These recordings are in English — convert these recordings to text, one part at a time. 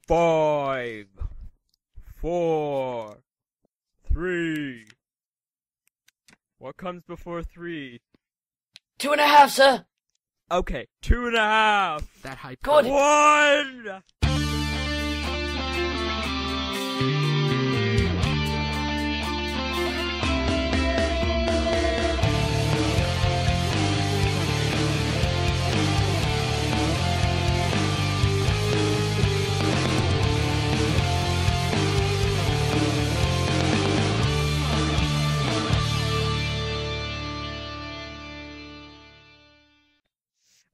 5, 4, 3. What comes before 3? 2.5, sir. Okay, 2.5. That hype. Good. 1.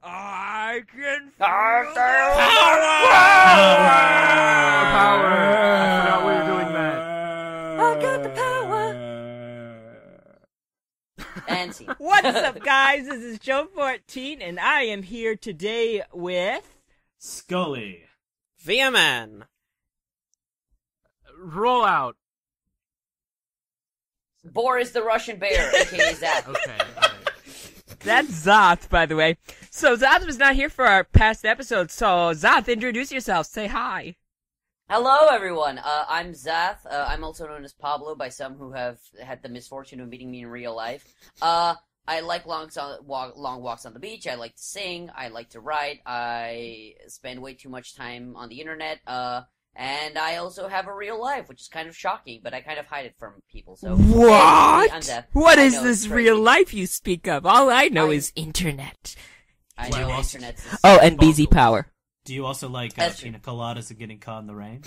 I can feel Power! I forgot we were doing that. I got the power. And see. What's up, guys? This is Joe 14, and I am here today with Skully. VMN. Roll out. Boris the Russian bear, aka Zath. Okay. All right. that's Zath, by the way. So Zath was not here for our past episode, so Zath, introduce yourself. Say hi. Hello, everyone. I'm Zath. I'm also known as Pablo by some who have had the misfortune of meeting me in real life. I like long walks on the beach. I like to sing. I like to write. I spend way too much time on the internet. And I also have a real life, which is kind of shocking, but I kind of hide it from people. So What? I'm Zath. What I is know, this it's crazy. real life you speak of? All I know is internet. I Well, know also- internet's. Oh, and BZ Power. Do you also like That's true. pina coladas and getting caught in the rain?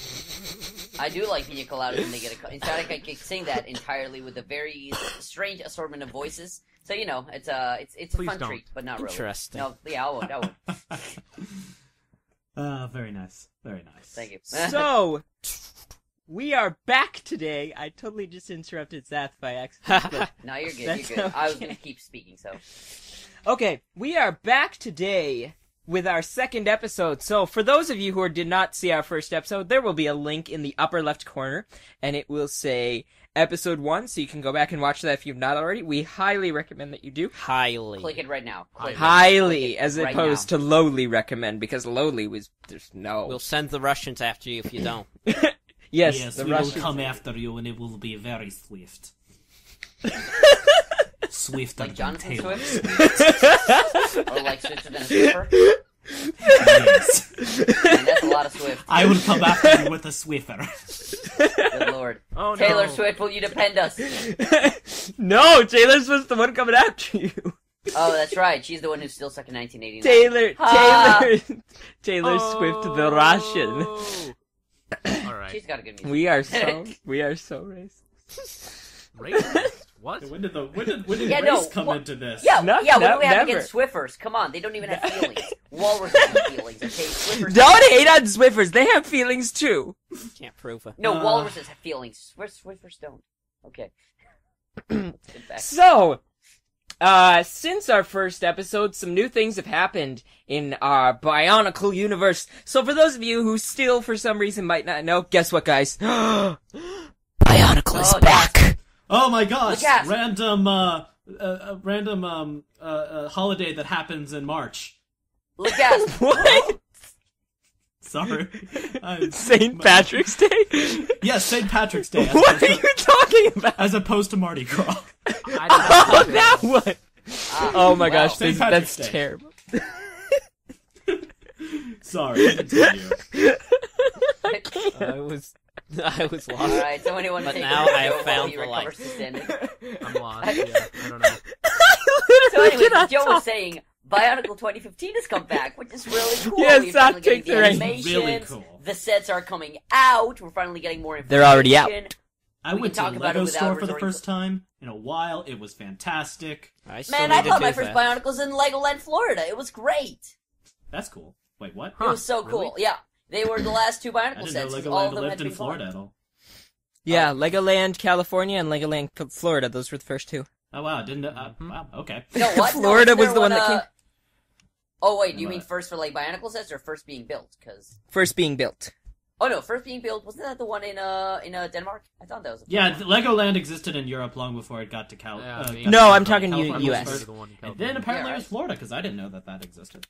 I do like pina coladas when they get a. In fact, I can sing that entirely with a very strange assortment of voices. So you know, it's a Please fun don't. treat, but not really. Interesting. No, yeah, I won't. Very nice. Very nice. Thank you. So, we are back today. I totally just interrupted Zath by accident. No, you're good. That's You're good. I was okay. gonna keep speaking. So Okay, we are back today with our second episode. So, for those of you who did not see our first episode, there will be a link in the upper left corner, and it will say episode 1, so you can go back and watch that if you've not already. We highly recommend that you do. Highly. click it right now. Click it. Highly, Click it as right opposed to lowly recommend, because lowly was, there's no. We'll send the Russians after you if you don't. yes, Yes, the we Russians. will come after you, and it will be very swift. Swifter Like than Jonathan Taylor. Swift, or like swifter than a Swiffer. Yes. Man, that's a lot of Swift. I will come after you with a Swiffer. Good lord. Oh no. Taylor Swift, will you defend us? No, Taylor Swift's the one coming after you. Oh, that's right. She's the one who's still stuck in 1989. Taylor Ah. Swift, the Russian. All right. She's got a good music. We are so racist. Racist. What? When did Yeah, race no, come what- into this? Yeah, No, yeah. What no, do we have never. against Swiffers? Come on, they don't even have feelings. Walruses have feelings. Okay, Swiffers. Don't hate on Swiffers. They have feelings too. Can't prove it. No, walruses have feelings. Swiffers don't. Okay. Good fact. So, since our first episode, some new things have happened in our Bionicle universe. So for those of you who still, for some reason, might not know, guess what, guys? Bionicle is Oh, back! Oh my gosh! Look at- Random holiday that happens in March. Look at What? Sorry. St. Patrick's Day? Yes, St. Patrick's Day. What are you talking about? As opposed to Mardi Gras. Oh, that one! Oh my gosh, St. that's Patrick's Day. terrible. Sorry, continue. I was lost. Alright, so anyone But take now over I have Joe while found he the recovers light. his standing. I'm lost. Yeah, I don't know. So anyway, Cannot as Joe talk. was saying, Bionicle 2015 has come back, which is really cool. Yes, We're Zach, finally getting take the the reins. animations. Really cool. The sets are coming out. We're finally getting more information. They're already out. I We went can to talk the about it Lego without store for the resorting first time in a while. It was fantastic. I still Man, need I to bought do my first that. Bionicles in Legoland, Florida. It was great. That's cool. Wait, what? It was so cool. Yeah. They were the last two I Bionicle didn't sets. know 'cause all Legoland of them had lived in been Florida fun. at all. Yeah, Legoland California and Legoland Florida, those were the first two. Oh wow, didn't wow, okay. No, what? Florida No, was isn't the one there that came... Oh, wait, do you What? mean first for, like, Bionicle sets or first being built? Because... First being built. Oh, no, first being built, wasn't that the one in Denmark? I thought that was... Yeah, Legoland existed in Europe long before it got to Cal. Yeah, got me- to No, I'm talking California US. was first. And then apparently it was Florida, because I didn't know that existed.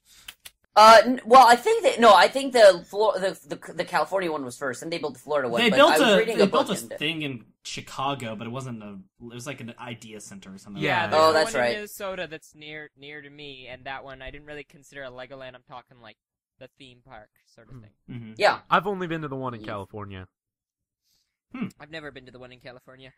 Well, I think the California one was first, and they built the Florida one. They but built I was reading a book thing in Chicago, but it wasn't it was like an idea center or something. Yeah, like there's that. Oh, that's one in right. Minnesota that's near to me, and that one I didn't really consider a Legoland. I'm talking like the theme park sort of thing. Mhm. Yeah, I've only been to the one in California. I've never been to the one in California.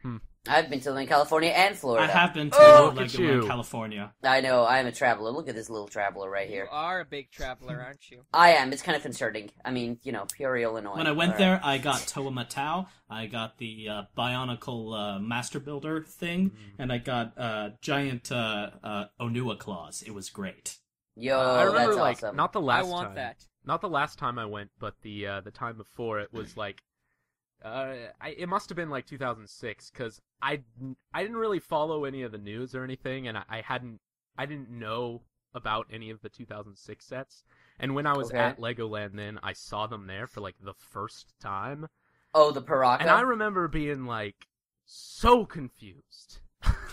I've been to them in California and Florida. I have been to look at Legoland, you. California. I know. I am a traveler. Look at this little traveler right You here. are a big traveler, aren't you? I am. It's kind of concerning. I mean, Peoria, Illinois. When I went All there, right. I got Toa Matau, I got the Bionicle Master Builder thing, and I got giant Onua claws. It was great. Yo, I remember, that's awesome. not the last I want time. that. Not the last time I went, but the time before. It was like, it must have been like 2006, because I didn't really follow any of the news or anything, and I didn't know about any of the 2006 sets. And when I was Okay. at Legoland, then I saw them there for like the first time, Oh, the Paraka. and I remember being like so confused.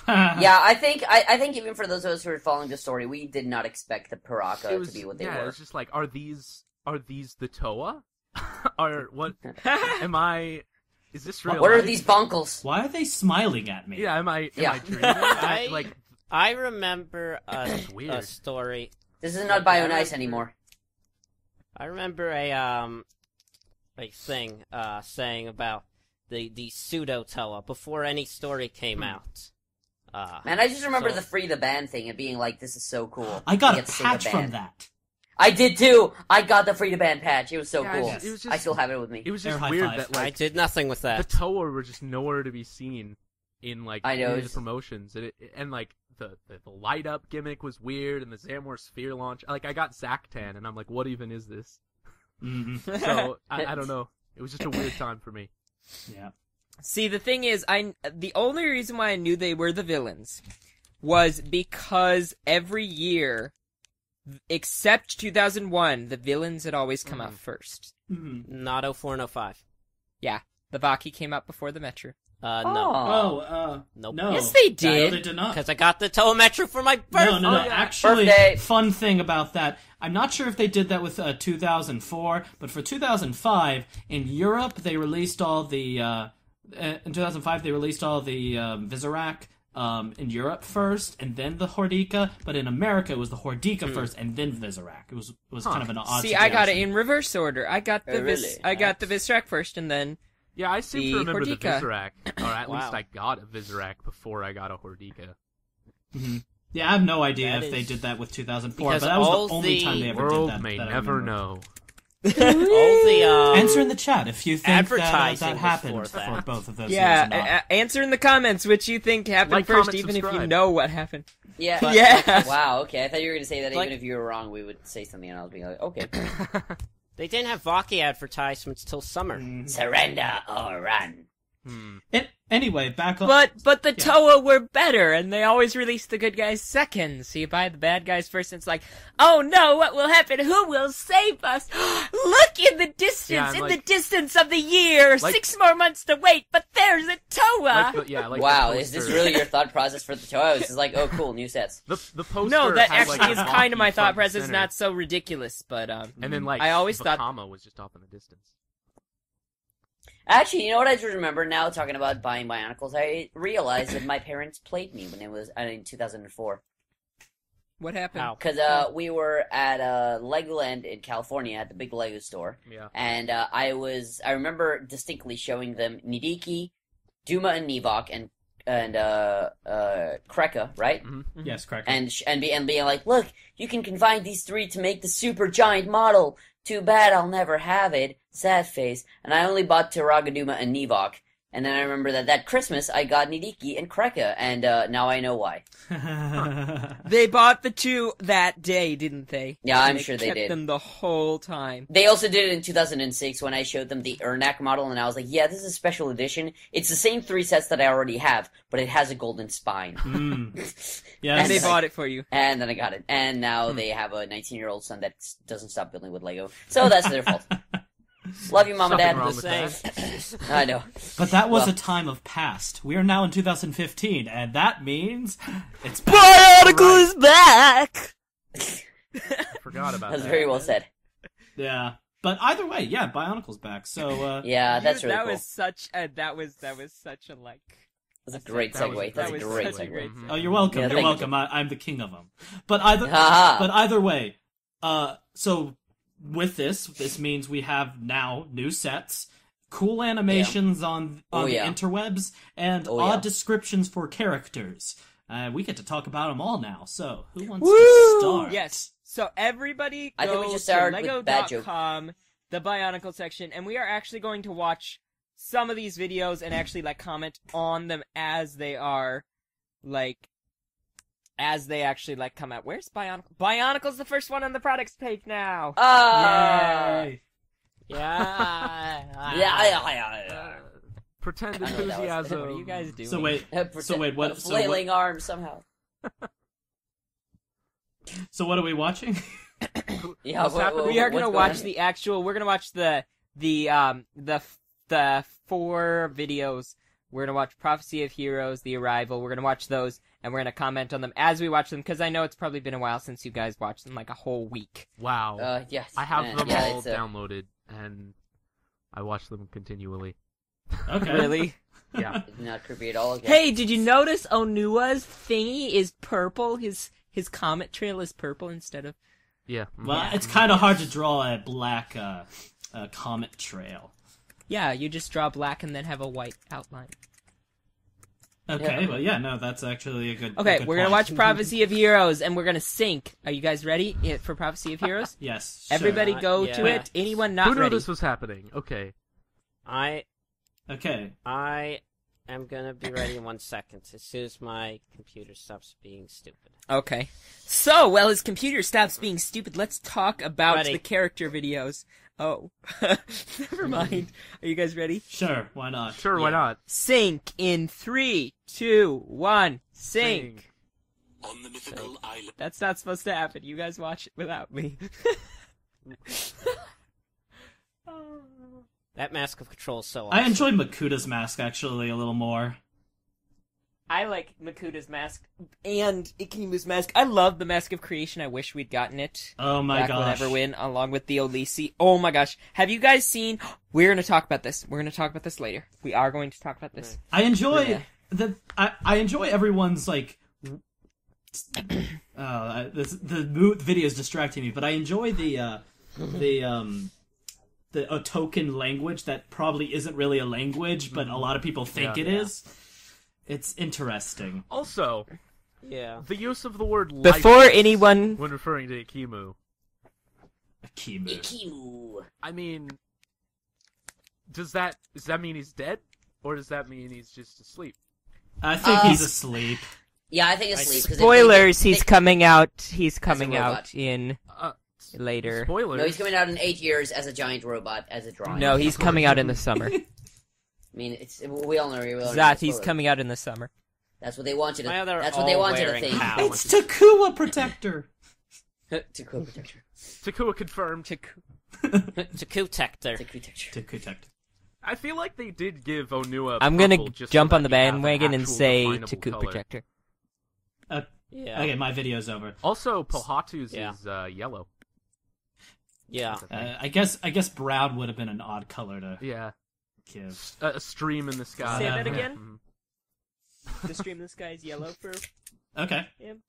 Yeah, I think even for those of us who are following the story, we did not expect the Paraka It was, to be what they yeah, were. it's just like, are these the Toa? Or what? Is this real? What are life? these bunkles? Why are they smiling at me? Yeah, am I Yeah. dreaming? Like, I remember That's weird. a story. This is not Bionice anymore. I remember a thing saying about the pseudo Toa before any story came out. Man, I just remember So- the free the band thing and being like, "This is so cool." I got You a get to sing the patch from band. that. I did too. I got the free the band patch. It was so Yeah, cool. it was just- I still have it with me. it was just Air high weird five. that I like did nothing with the that. Toa were just nowhere to be seen in like I know, any of it's- the promotions, and like the light up gimmick was weird, and the Zamor Sphere launch. Like, I got Zactan, and I'm like, what even is this? Mhm. So I don't know. It was just a weird time for me. Yeah. See, the thing is, the only reason why I knew they were the villains was because every year, except 2001, the villains had always come out first. Mhm. Not 04 and 05. Yeah, the Vaki came out before the Metro. No. Oh, Nope. no. Yes, they No, did. they did not. Because I got the Toa Metro for my birthday. No. Oh, yeah. Actually, Birthday. fun thing about that. I'm not sure if they did that with 2004, but for 2005 in Europe they released all the. In 2005 they released all the Vizirac in Europe first, and then the Hordika. But in America it was the Hordika first, and then Vizirac. It was kind of an odd. See, I got it situation. in reverse order. I got the really? I got the Visrak first, and then Yeah, I seem The to remember Hordika. the Vizirac, or at least Wow. I got a Vizirac before I got a Hordika. Yeah, I have no idea That if they is- did that with 2004, Because but that was all the only the time they ever World did that. may that I never remember. know. All the Answer in the chat if you think that Advertising happened before that. for both of those yeah, years or not. answer in the comments which you think happened Like, first, comment, even if you subscribe. know what happened. Yeah. Yeah. Wow. Okay. I thought you were going to say that Like- even if you were wrong, we would say something, and I was being like, "Okay, They didn't have Vaki advertisements till summer. surrender or run." Anyway, back up. But the Toa were better, and they always released the good guys second. So you buy the bad guys first, and it's like, oh no, what will happen? Who will save us? Look in the distance, Yeah, and in like- the distance of the year. Like- 6 more months to wait, but there's a Toa. Like Wow, the is this poster- really your thought process for the Toa? It's just like, oh, cool, new sets. the poster? No, that had, actually like, is a kind of my Vaki thought front and process, center. not so ridiculous, but And then like I always thought Vakama was just off in the distance. Actually, you know what I just remember now, talking about buying Bionicles? I realized that my parents played me when it was in 2004. what happened? How? Because we were at Legoland in California at the big Lego store, Yeah. and I remember distinctly showing them Nidiki, Duma and Nivok, and Kreka, right? Yes, correct. And being like, look, you can combine these three to make the super giant model. Too bad I'll never have it. Sad face. And I only bought Tiragaduma and Nivok. And then I remember that Christmas I got Nidiki and Kreka, and now I know why. They bought the two that day, didn't they? Yeah, I'm And sure they kept did. them the whole time. They also did it in 2006 when I showed them the Ernak model, and I was like, yeah, this is a special edition. It's the same 3 sets that I already have, but it has a golden spine. Yes. And they bought it for you. And then I got it. And now they have a 19-year-old son that doesn't stop building with Lego. So that's their fault. Love you, Mom and Nothing Dad. wrong The with same. that. I know. But that was Well- a time of past. We are now in 2015, and that means it's Bionicle is back! forgot about That's that. very well said. Yeah. But either way, yeah, Bionicle's back. So Yeah, that's really that cool. was such a like. That's a great That was- segue. that That's a was great such a segue. great Mhm. oh, you're welcome. Yeah, You're thank welcome. I'm the king of them. But Haha. either way, so with this means we have now new sets, cool animations on the yeah. interwebs, and Oh, odd yeah. descriptions for characters. We get to talk about them all now. So who wants Woo! to start? Yes. So everybody I go think we should to start with bad joke. Lego.com, the Bionicle section, and we are actually going to watch some of these videos and actually like comment on them as they are as they actually like come out. Where's Bionicle? Bionicle's the first one on the products page now. Yay! Yeah. Yeah. Pretend I know that was- enthusiasm. What are you guys doing? So wait, what- so Flailing arm somehow. so what are we watching? Yeah, What's happening? we are what's gonna going watch on? the actual. We're gonna watch the 4 videos. We're gonna watch Prophecy of Heroes, The Arrival. We're gonna watch those, and we're gonna comment on them as we watch them, because I know it's probably been a while since you guys watched them, like a whole week. Wow. Yes. I have and- them yeah, all it's, downloaded, and I watch them continually. Okay. Really? Yeah. Not creepy at all. Again. Hey, did you notice Onua's thingy is purple? His comet trail is purple instead of... Yeah. Well, it's kind of hard to draw a black comet trail. Yeah, you just draw black and then have a white outline. Okay, Yeah. well, yeah, no, that's actually a good. Okay, a good we're gonna point. watch Prophecy of Heroes, and we're gonna sync. Are you guys ready for Prophecy of Heroes? Yes. Sure. Everybody go Yeah. to it. Anyone not Who knew ready? this was happening? Okay. Okay. I am gonna be ready in 1 second, as soon as my computer stops being stupid. Okay. So, while his computer stops being stupid, let's talk about Ready. the character videos. Oh. Never mind. Are you guys ready? Sure. Why not? Sure, why not? Sync in 3, 2, 1. Sync. On the mythical island. That's not supposed to happen. You guys watch it without me. That Mask of Control is so I awesome. enjoyed Makuta's mask actually a little more. I like Makuta's mask and Ikimu's mask. I love the Mask of Creation. I wish we'd gotten it. Oh my back gosh. whenever when, along with the Olisi. Oh my gosh. Have you guys seen... We're gonna talk about this. We're gonna talk about this later. We are going to talk about this. I enjoy Yeah. I enjoy everyone's like. The video is distracting me, but I enjoy the a token language that probably isn't really a language, but a lot of people think Yeah. it is. It's interesting. Also, Yeah. the use of the word Before lifeless anyone... when referring to Ikimu. Akimu. Ikimu. I mean, does that mean he's dead, or does that mean he's just asleep? I think he's asleep. Yeah, I think it's sleep. 'cause Spoilers, they- he's coming out. He's coming robot. out in Uh, later. Spoilers. No, he's coming out in 8 years as a giant robot, as a drawing. No, he's coming out in the summer. I mean, we all know. Zat, he's coming out in the summer. That's what they want you to. Why are they That's what they all want you to wearing think. cows? It's Takua Protector. To co-protector. Takua confirmed. It's a Kutector. To protector. To protect. I feel like they did give Onua. I'm gonna purple just jump so on the that he have an bandwagon and actual say definable Taku color. Projector. Yeah. Okay, my video's over. Also, Pohatu's Yeah. is yellow. Yeah. I guess brown would have been an odd color to Yeah, give. a stream in the sky. Say Yeah. that again? Mhm. The stream in the sky is yellow for Okay. him.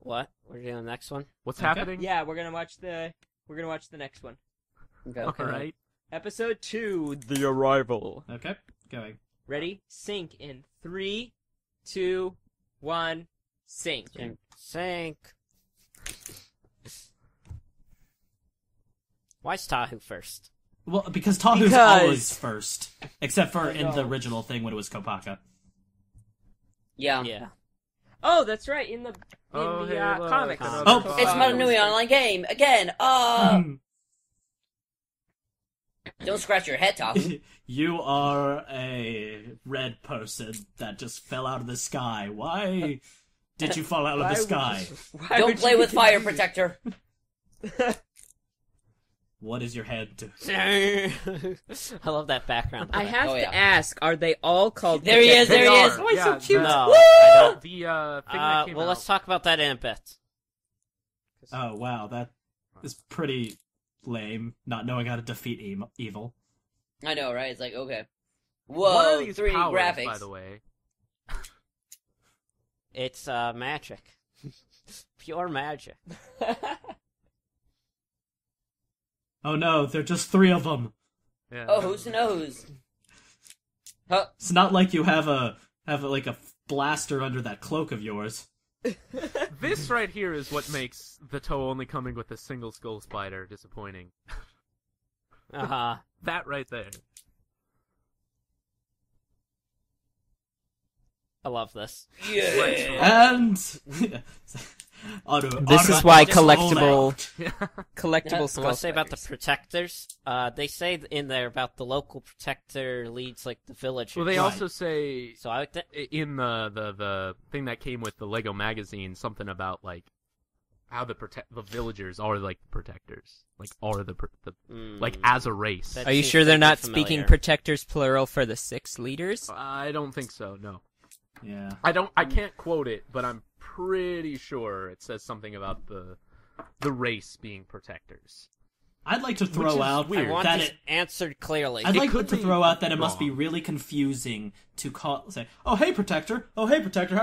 What? We're doing the next one? What's Okay. happening? Yeah, we're gonna watch the next one. Okay. All right. Episode 2, The Arrival. Okay. Going. Ready? Sync in 3, 2, 1, sync. Sync. Why's Tahu first? Well, because Tahu's Because- always first, except for in the know. original thing when it was Kopaka. Yeah. Yeah. Oh, that's right, in the Oh, hey, look, comics. another Oh, box. It's Metanui online game again. Don't scratch your head, Tahu. You are a red person that just fell out of the sky. Why did you fall out of the sky? Don't play with fire protector. What is your head do? I love that background. I have Oh, to yeah. ask, are they all called There he is, Projector? there he is. are. Oh, he's so Yeah, cute. No, I don't. The thing that came Well, out. let's talk about that in a bit. Oh wow, is pretty lame, not knowing how to defeat evil. I know, right? It's like, okay. What Whoa, are these 3D powers, graphics. by the way? It's magic. Pure magic. Oh no, there are just 3 of them. Yeah. Oh, who knows? Huh. It's not like you have a blaster under that cloak of yours. This right here is what makes the toe only coming with a single skull spider disappointing. Uh-huh. That right there. I love this. Yeah. And This is why collectible I skull want to say about the spiders. protectors. They say in there about the local protector leads like the villagers. Well, they Right. also say So I would in the thing that came with the Lego magazine something about like how the villagers are like the protectors, like are the like as a race. That Are you seems sure they're vaguely not familiar. speaking protectors plural for the 6 leaders? I don't think so. No, Yeah. I can't quote it, but I'm pretty sure it says something about the race being protectors. I'd like to Which throw is out weird. I want that this it. answered clearly. I'd like could to be throw out that it must be wrong. really confusing to say, "Oh hey protector, how are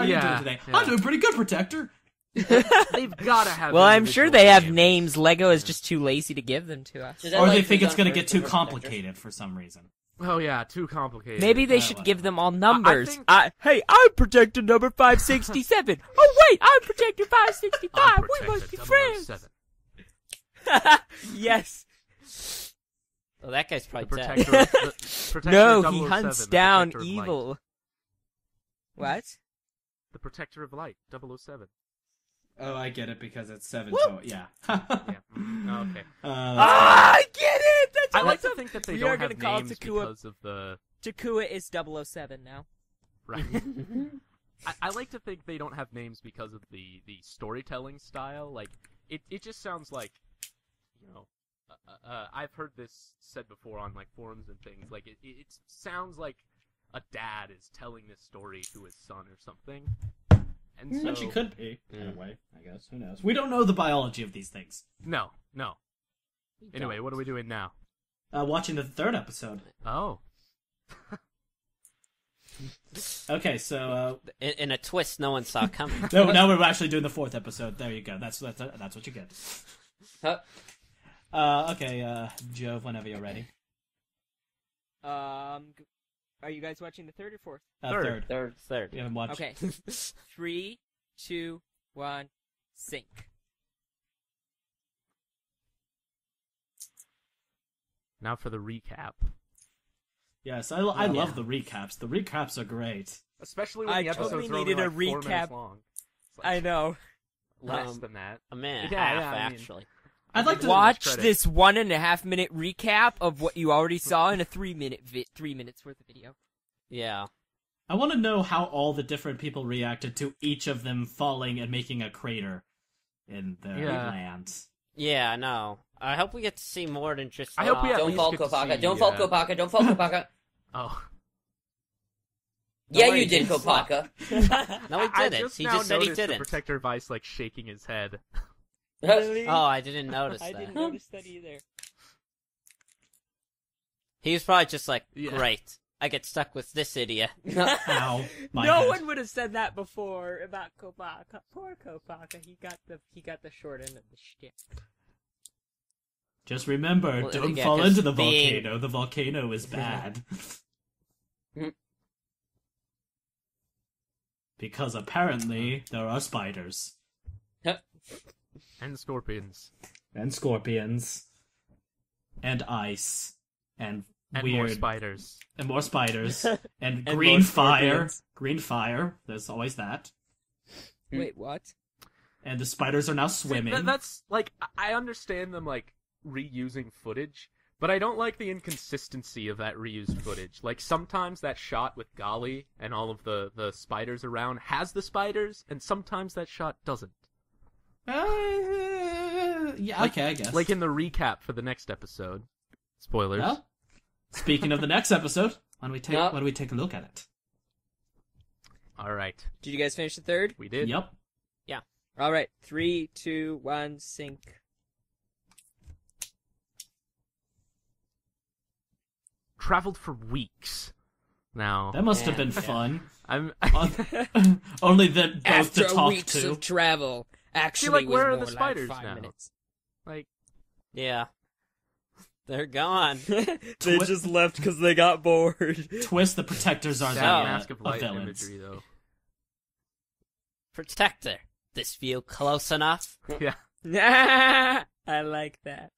you Yeah, doing today? yeah. I'm doing pretty good, protector." They've gotta have. Well, I'm sure individual they have names. Lego is just too lazy to give them to us. Should I, Or like, they think click it's on going to first get too for protector? complicated for some reason. Oh yeah, too complicated. Maybe they Yeah, should whatever. give them all numbers. think- Hey, I'm protector number 567. Oh wait, I'm protector 565. I'm We must be Protector friends. 007. Yes. Oh, that guy's The probably dead. protector. The protector No, 007, he the hunts down protector of light. evil. What? The protector of light, 007. Oh, I get it because it's 7 Whoop. Yeah. Yeah. Oh, okay. I get it. That's I like to awesome. think that they We don't are have gonna call names Takua- because of the Takua is 007 now. right. I like to think they don't have names because of the storytelling style. Like it just sounds like, you know, I've heard this said before on like forums and things. Like it sounds like a dad is telling this story to his son or something. And so Which it could be, in a way, I guess. Who knows? We don't know the biology of these things. no. Anyway, what are we doing now? Watching the 3rd episode. Oh. Okay, so In a twist no one saw coming. no, now we're actually doing the 4th episode. There you go. That's what you get. Huh? Okay, Jove, whenever you're ready. Are you guys watching the 3rd or 4th? Third. Third. We haven't watched. Okay. 3, 2, 1, sync. Now for the recap. Yes, I love the recaps. The recaps are great. Especially when I the episodes totally are only needed a like 4 minutes recap. long. It's like I know. less than that. A minute and Yeah, a half, yeah, I mean- actually. I'd like to Watch credit. this 1.5 minute recap of what you already saw in a 3 minutes worth of video. Yeah. I want to know how all the different people reacted to each of them falling and making a crater in their Yeah. land. Yeah, I know. I hope we get to see more than just. I hope we at Don't least fall, get to Kopaka. see, Don't fall, Kopaka. Don't fall, Kopaka. Oh. Yeah, worry, you did, he's Kopaka. No, he I didn't. just He now just said he noticed the didn't. Protector Vice like shaking his head. Really? Oh, I didn't notice I that. didn't notice that either. He was probably just like, Yeah. great. I get stuck with this idiot. Ow, my No head. one would have said that before about Kopaka. Poor Kopaka. He got the short end of the stick. Just remember, Well, don't yeah, fall 'cause into the being- volcano. The volcano is bad. Because apparently there are spiders And scorpions. and scorpions and ice and And weird more spiders. and more spiders and, And green more fire. scorpions. Green fire. There's always that. Wait, what? And the spiders are now swimming. That's like I understand them like reusing footage, but I don't like the inconsistency of that reused footage. Like sometimes that shot with Golly and all of the spiders around has the spiders, and sometimes that shot doesn't. Yeah, okay, I guess. Like in the recap for the next episode. Spoilers. Well, speaking of the next episode, why don't we take a look at it? All right, Did you guys finish the 3rd? we did. Yep. All right. 3, 2, 1, sync. traveled for weeks. Now That must have Yeah. been fun. I'm. Only that both After to talk weeks to. of travel, actually like, was where are more the spiders like 5 now? minutes. like, Yeah. They're gone. They just left because they got bored. Twist, the protectors are that the mask of light villains. imagery, though. Protector. This feel close enough? Yeah. I like that.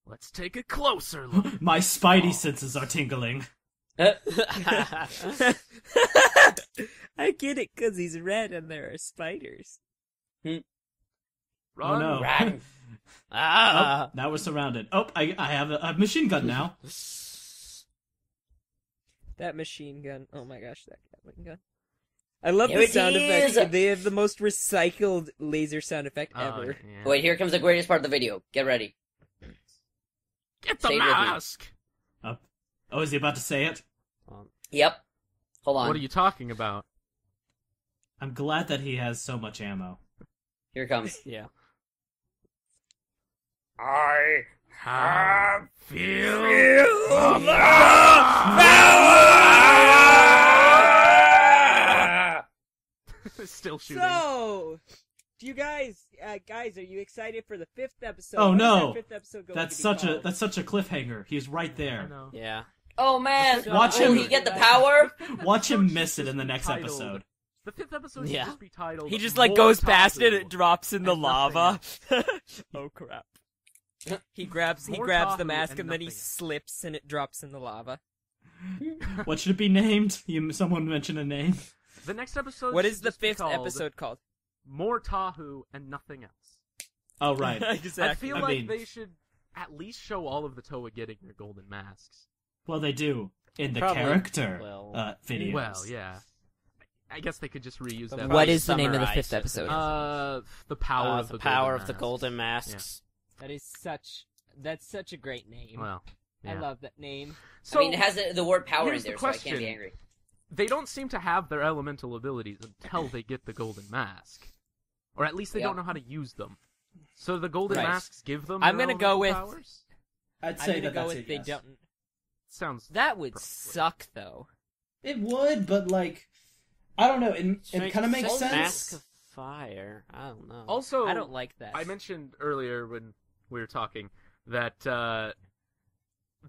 Let's take a closer look. My spidey senses are tingling. I get it because he's red and there are spiders. Run. Oh no. Run. Ah. Now we're surrounded. Oh, I have a machine gun now. That machine gun. Oh my gosh, that Gatling gun. I love Here the it sound is! effect. They have the most recycled laser sound effect Oh, ever. yeah. Wait, here comes the greatest part of the video. Get ready. Get the Say it with me. mask. Oh, is he about to say it? Yep. Hold on. What are you talking about? I'm glad that he has so much ammo. Here it comes. Yeah. I have feel Still shooting. So, do you guys, are you excited for the 5th episode? Oh What is no, that 5th episode going that's to be such a called? cliffhanger. He's right I there. know. Yeah. Oh man! Watch Will him- he get the power? Watch him Should miss it just in the be next titled- episode. The 5th episode Yeah. should just be titled. He just like More goes past it, Tahu. it drops in the and nothing lava. else. Oh crap. He grabs More the Tahu mask and and then he nothing else. slips and it drops in the lava. What should it be named? Someone mention a name. The next episode. What should is the just be 5th called episode called? More Tahu and nothing else. Oh right. Exactly. I feel I like mean- they should at least show all of the Toa getting their golden masks. Well, they do in the Probably character will. videos. Well, yeah. I guess they could just reuse that. What is the name of the Summarize 5th it. episode? The power of the the power golden of the masks. golden masks. That's such a great name. Well, yeah. I love that name. So I mean, it has the word power in here's the there, so I can't be question. angry. they don't seem to have their elemental abilities until they get the golden mask, or at least they Yeah. don't know how to use them. So the golden Right. masks give them. I'm their gonna go elemental with- powers? I'd I'm say gonna that go that's with it, they yes. don't. Sounds That would appropriate. suck though. It would, but like, I don't know. It kind of makes Mask sense. of Fire. I don't know. Also, I don't like that. I mentioned earlier when we were talking that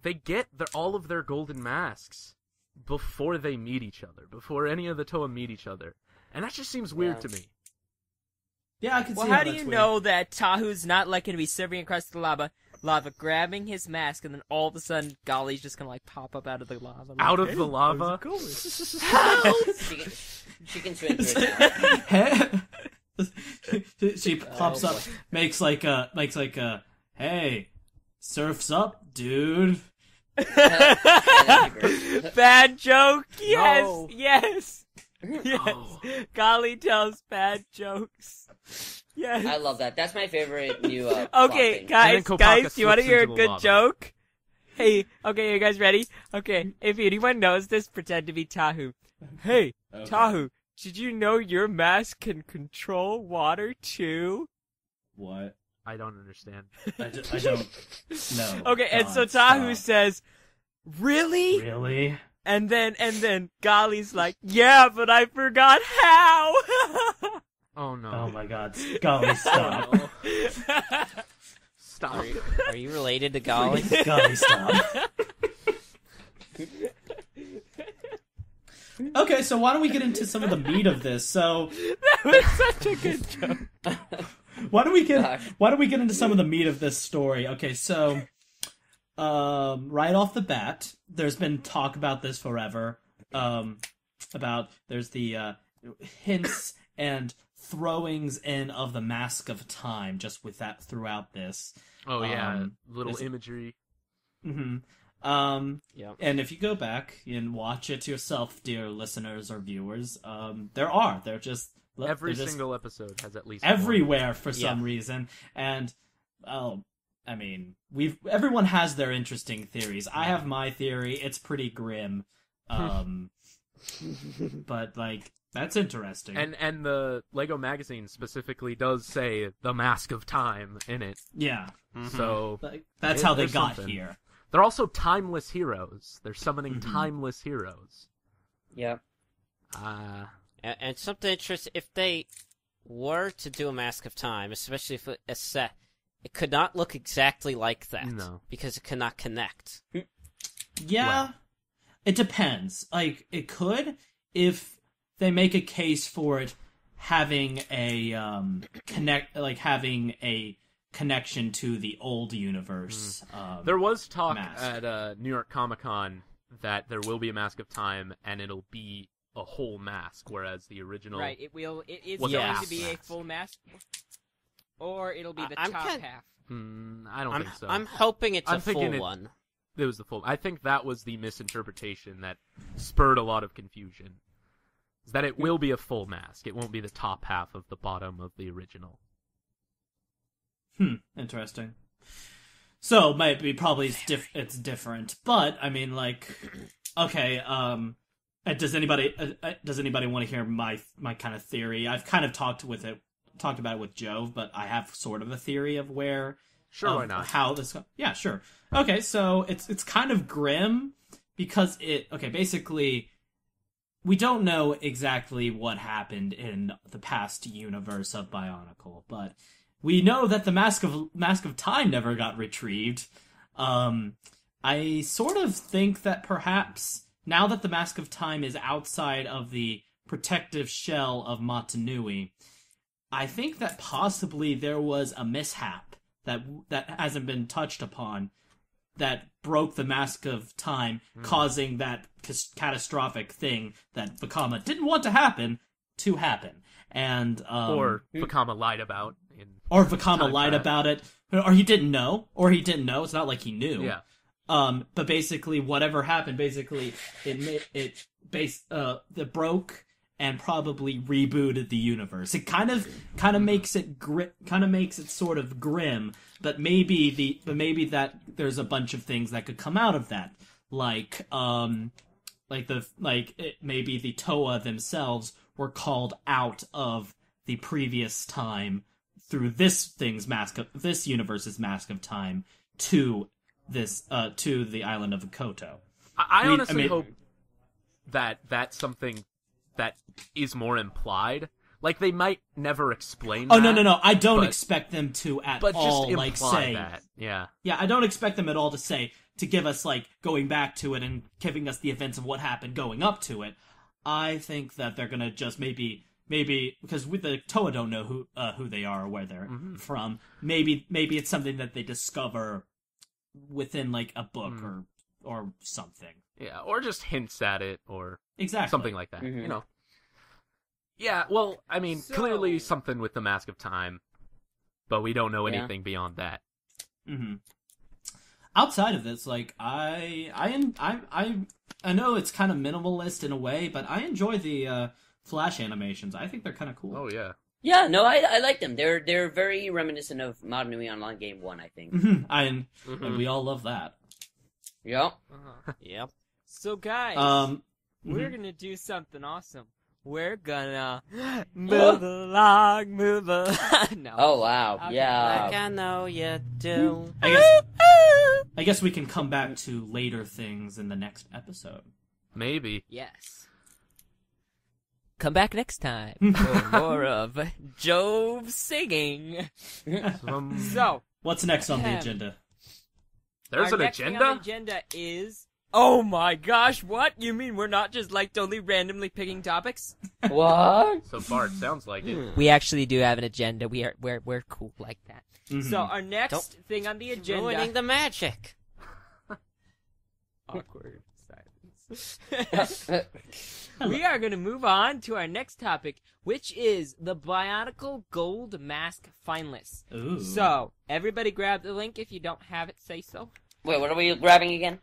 they get all of their golden masks before they meet each other, before any of the Toa meet each other, and that just seems weird to me. Yeah, I can Well, see how do that's you weird. know that Tahu's not like going to be serving across the lava, grabbing his mask, and then all of a sudden, Golly's just going to like pop up out of the lava? Like, Out of "Hey, the lava? how's it going?" She can swim through it. She pops up, makes like a, hey, surf's up, dude. Bad joke. Yes, No. yes, yes. No. Golly tells bad jokes. Yes. I love that. That's my favorite new. Okay, plot thing. then guys, Kopaka do you want to slips hear a into the good lava. joke? Hey, okay, you guys ready? Okay, if anyone knows this, pretend to be Tahu. Hey, Okay. Tahu, did you know your mask can control water too? What? I don't understand. I don't know. Okay, and God, so Tahu stop. says, "Really?" Really? And then Golly's like, "Yeah, but I forgot how." Oh no! Oh my God! Golly, stop! Stop! Are you related to Golly? Golly, stop! Okay, so why don't we get into some of the meat of this? So That was such a good joke. why don't we Gosh. get into some of the meat of this story? Okay, so right off the bat, there's been talk about this forever. About there's the hints and throwings in of the Mask of Time, just with that throughout this. Oh yeah, little there's- imagery. Mm-hmm. Yep. And if you go back and watch it yourself, dear listeners or viewers, they're just Every they're just single episode has at least one. everywhere for some Yeah. reason. And I mean, everyone has their interesting theories. I have my theory. It's pretty grim, but like that's interesting. And the Lego magazine specifically does say the Mask of Time in it. yeah, So like, that's how they there's got something. here. They're also timeless heroes. They're summoning timeless heroes. Yeah. And something interesting, if they were to do a Mask of Time, especially if it's set, it could not look exactly like that. No. Because it could not connect. Yeah, Well. it depends. Like, it could if they make a case for it having a having a connection to the old universe. There was talk mask. at New York Comic-Con that there will be a Mask of Time, and it'll be a whole mask, whereas the original... Right, it is was going half to be a mask. full mask, or it'll be the I'm top kind- half. I don't think so. I'm hoping it's I'm a thinking full one. It was the full... I think that was the misinterpretation that spurred a lot of confusion. Is that it will be a full mask. It won't be the top half of the bottom of the original. Interesting. So maybe probably it's different, but I mean, like, okay. Does anybody want to hear my kind of theory? I've kind of talked about it with Jove, but I have sort of a theory of where. Sure, why not? How this? Yeah, sure. Okay, so it's kind of grim because basically we don't know exactly what happened in the past universe of Bionicle, but we know that the Mask of Time never got retrieved. I sort of think that perhaps now that the Mask of Time is outside of the protective shell of Metrunui, I think that possibly there was a mishap that hasn't been touched upon that broke the Mask of Time, causing that catastrophic thing that Vakama didn't want to happen. And Or Vakama lied about. Or Vakama lied about it, or he didn't know. It's not like he knew. Yeah. But basically, whatever happened, basically, it broke and probably rebooted the universe. It kind of makes it sort of grim, but maybe that there's a bunch of things that could come out of that, maybe the Toa themselves were called out of the previous time through this universe's Mask of Time to the island of Koto. I honestly hope that that's something that is more implied. Like, they might never explain that. Oh, no. I don't expect them to at but all, just say that. Yeah. Yeah, I don't expect them at all to give us, going back to it and giving us the events of what happened going up to it. I think that they're gonna just maybe because the Toa don't know who they are or where they're from. Maybe it's something that they discover within a book or something. Yeah, or just hints at it or exactly something like that. You know. Yeah, well, I mean, clearly something with the Mask of Time, but we don't know anything beyond that. Mm-hmm. Outside of this, I know it's kind of minimalist in a way, but I enjoy the Flash animations. I think they're kind of cool. Oh yeah. Yeah, no, I like them. They're very reminiscent of Metrunui Online Game 1, I think. And we all love that. Yep. Yep. So guys, we're gonna do something awesome. We're gonna move along. No. Oh wow, Okay. yeah. Like I know you do. I guess we can come back to later things in the next episode. Maybe. Yes. Come back next time for more of Jove singing. So, What's next on the agenda? There's our an next thing agenda? on the agenda is... Oh my gosh, what? You mean we're not just totally randomly picking topics? What? So far, it sounds like it. We actually do have an agenda. We're cool like that. Mm-hmm. So our next thing on the agenda... Ruining the magic. Awkward silence. We are going to move on to our next topic, which is the Bionicle Gold Mask finalists. Ooh. So, everybody grab the link if you don't have it, say so. Wait, what are we grabbing again?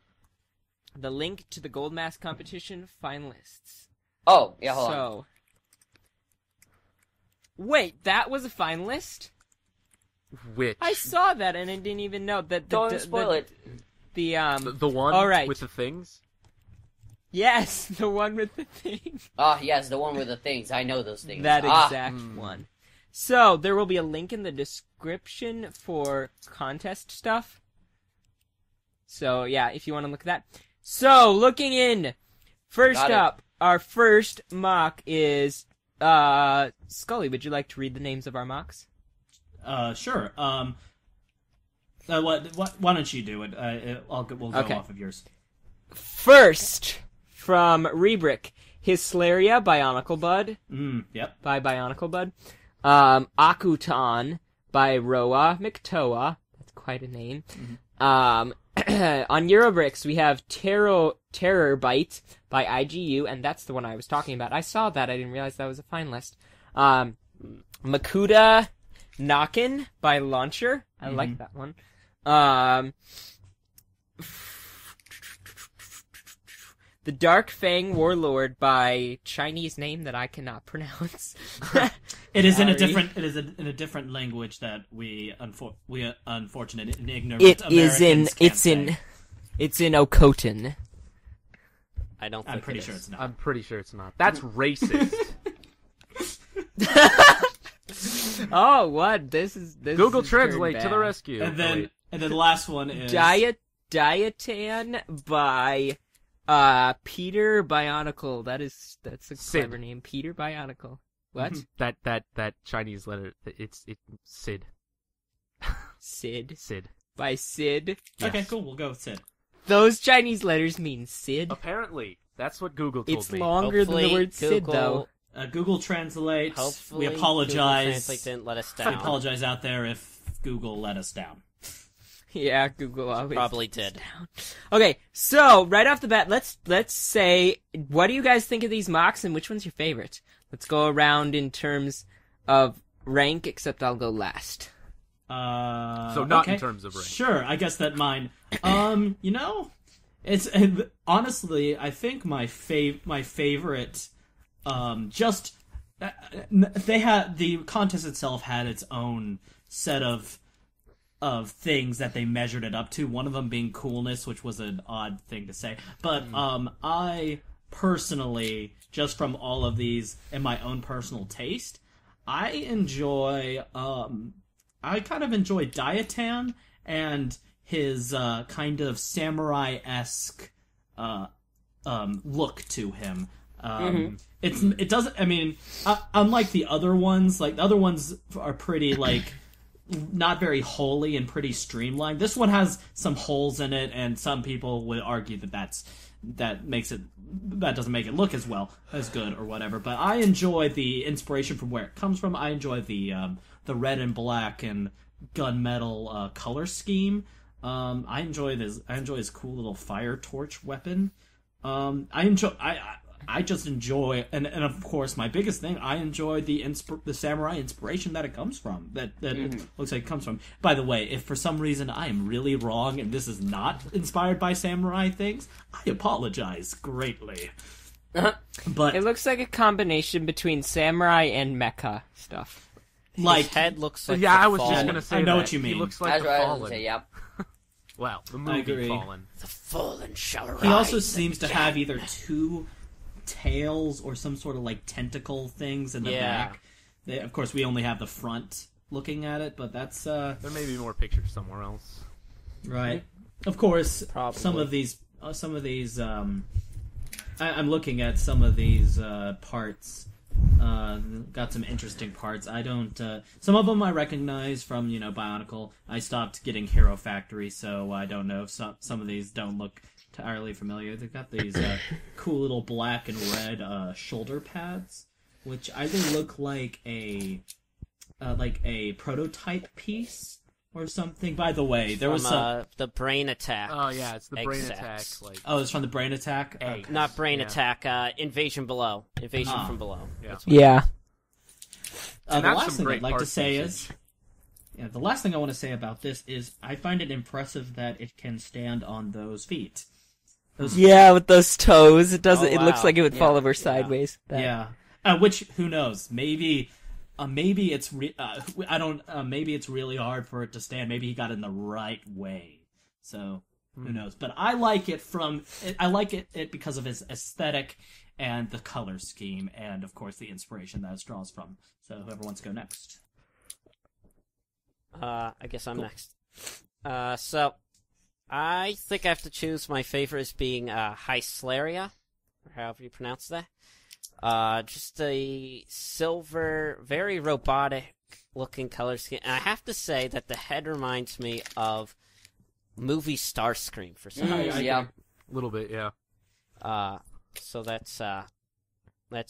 The link to the Gold Mask competition finalists. Oh, yeah, hold on. So, wait, that was a finalist? Which? I saw that and I didn't even know that. Don't spoil it. The one all right. with the things? Yes, the one with the thing. Ah, yes, the one with the things. I know those things. That exact one. So, there will be a link in the description for contest stuff. So yeah, if you want to look at that. So looking in, first Got it. up, our first mock is Scully. Would you like to read the names of our mocks? Sure. Why don't you do it? We'll go Okay. off of yours. First, from Rebirth, Hyslaria Bionicle Bud Yep. by Bionicle Bud. Akutan by Roa McToa. That's quite a name. On Eurobricks, we have Terror Bite by IGU, and that's the one I was talking about. I saw that. I didn't realize that was a finalist. Makuta Knockin' by Launcher. I like that one. The Dark Fang Warlord by Chinese name that I cannot pronounce. It is in a Sorry. different. It is in a different language that we unfortunate and ignorant It is Americans can't it's say. in it's in Okotin. I don't think I'm pretty it sure is. it's not. I'm pretty sure it's not. That's racist. Oh, what? This Google is Translate turned to the bad. rescue. And then Wait. the last one is Diatan by Peter Bionicle. That's a Sid. clever name. Peter Bionicle. What? That Chinese letter. It's Sid. Sid. By Sid. Okay, Yes. cool. We'll go with Sid. Those Chinese letters mean Sid. Apparently, that's what Google told It's me. longer than the Hopefully word Sid, though. Google Translate. Hopefully, We apologize. Google Translate didn't let us We down. apologize out there if Google let us down. Yeah, Google always Probably did. Okay, so right off the bat, let's say, what do you guys think of these mocks, and which one's your favorite? Let's go around in terms of rank, except I'll go last. So not okay. in terms of rank. Sure, I guess that mine. It's honestly, I think my favorite. They had the contest itself had its own set of things that they measured it up to. One of them being coolness, which was an odd thing to say, but I personally, just from all of these and my own personal taste, I kind of enjoy Diatan and his kind of samurai-esque look to him. It doesn't. I mean, unlike the other ones, like the other ones are pretty like not very holy and pretty streamlined. This one has some holes in it, and some people would argue that that doesn't make it look as good or whatever. But I enjoy the inspiration from where it comes from. I enjoy the red and black and gunmetal color scheme. I enjoy his cool little fire torch weapon. I just enjoy, and of course, my biggest thing, I enjoy the samurai inspiration that it comes from. That it looks like it comes from. By the way, if for some reason I am really wrong and this is not inspired by samurai things, I apologize greatly. But It looks like a combination between samurai and mecha stuff. like, His head looks like Yeah, the I was just fallen- gonna say I know that. what you He mean. looks like That's the what I was Fallen. gonna say. Yep. Well, the I movie agree. Fallen. the fallen shall rise. he also seems to have either two tails or some sort of like tentacle things in the Yeah. back. Of course, we only have the front looking at it, but that's There may be more pictures somewhere else. right. Of course, Probably. some of these. I'm looking at some of these parts. Got some interesting parts. I don't. Some of them I recognize from Bionicle. I stopped getting Hero Factory, so I don't know if some of these don't look entirely familiar. They've got these cool little black and red shoulder pads, which either look like a prototype piece or something. By the way, there was From, some. the brain attack. Oh yeah, it's the brain Execs. attack. Like Oh, it's from the Brain Attack. A. Okay. Not brain Yeah. attack. Invasion below. Invasion Ah. from below. Yeah. That's what- Yeah. The And that's last some thing great I'd like to parts say usage. the last thing I want to say about this is I find it impressive that it can stand on those feet. Yeah, with those toes, it doesn't. Oh, It looks wow. like it would fall Yeah, over yeah. sideways. Yeah, which who knows? Maybe it's maybe it's really hard for it to stand. Maybe he got it in the right way. So who knows? But I like it it because of his aesthetic and the color scheme, and of course the inspiration that it draws from. So whoever wants to go next. I guess I'm next. So I think I have to choose my favorite as being Hyslaria, or however you pronounce that. Just a silver, very robotic-looking color scheme. And I have to say that the head reminds me of movie Starscream for some reason. Yeah. A little bit, yeah. So that's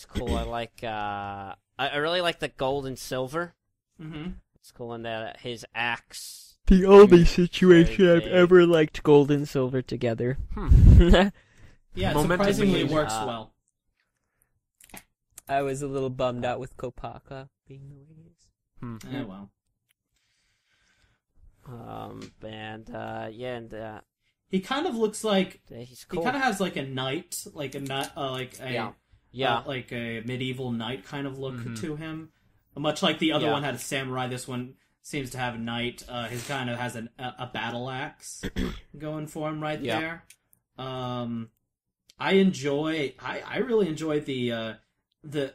cool. I like I really like the gold and silver. Mm-hmm. It's cool in that his axe. The only situation Very I've big. ever liked gold and silver together. Yeah, it Momentum surprisingly gain. works well. I was a little bummed out with Kopaka being the way he is. Yeah, well. He kind of looks like He's cool. he kind of has like a knight, like a medieval knight kind of look to him. Much like the other one had a samurai, this one seems to have a knight. His kind of has a battle axe going for him right there. I really enjoy the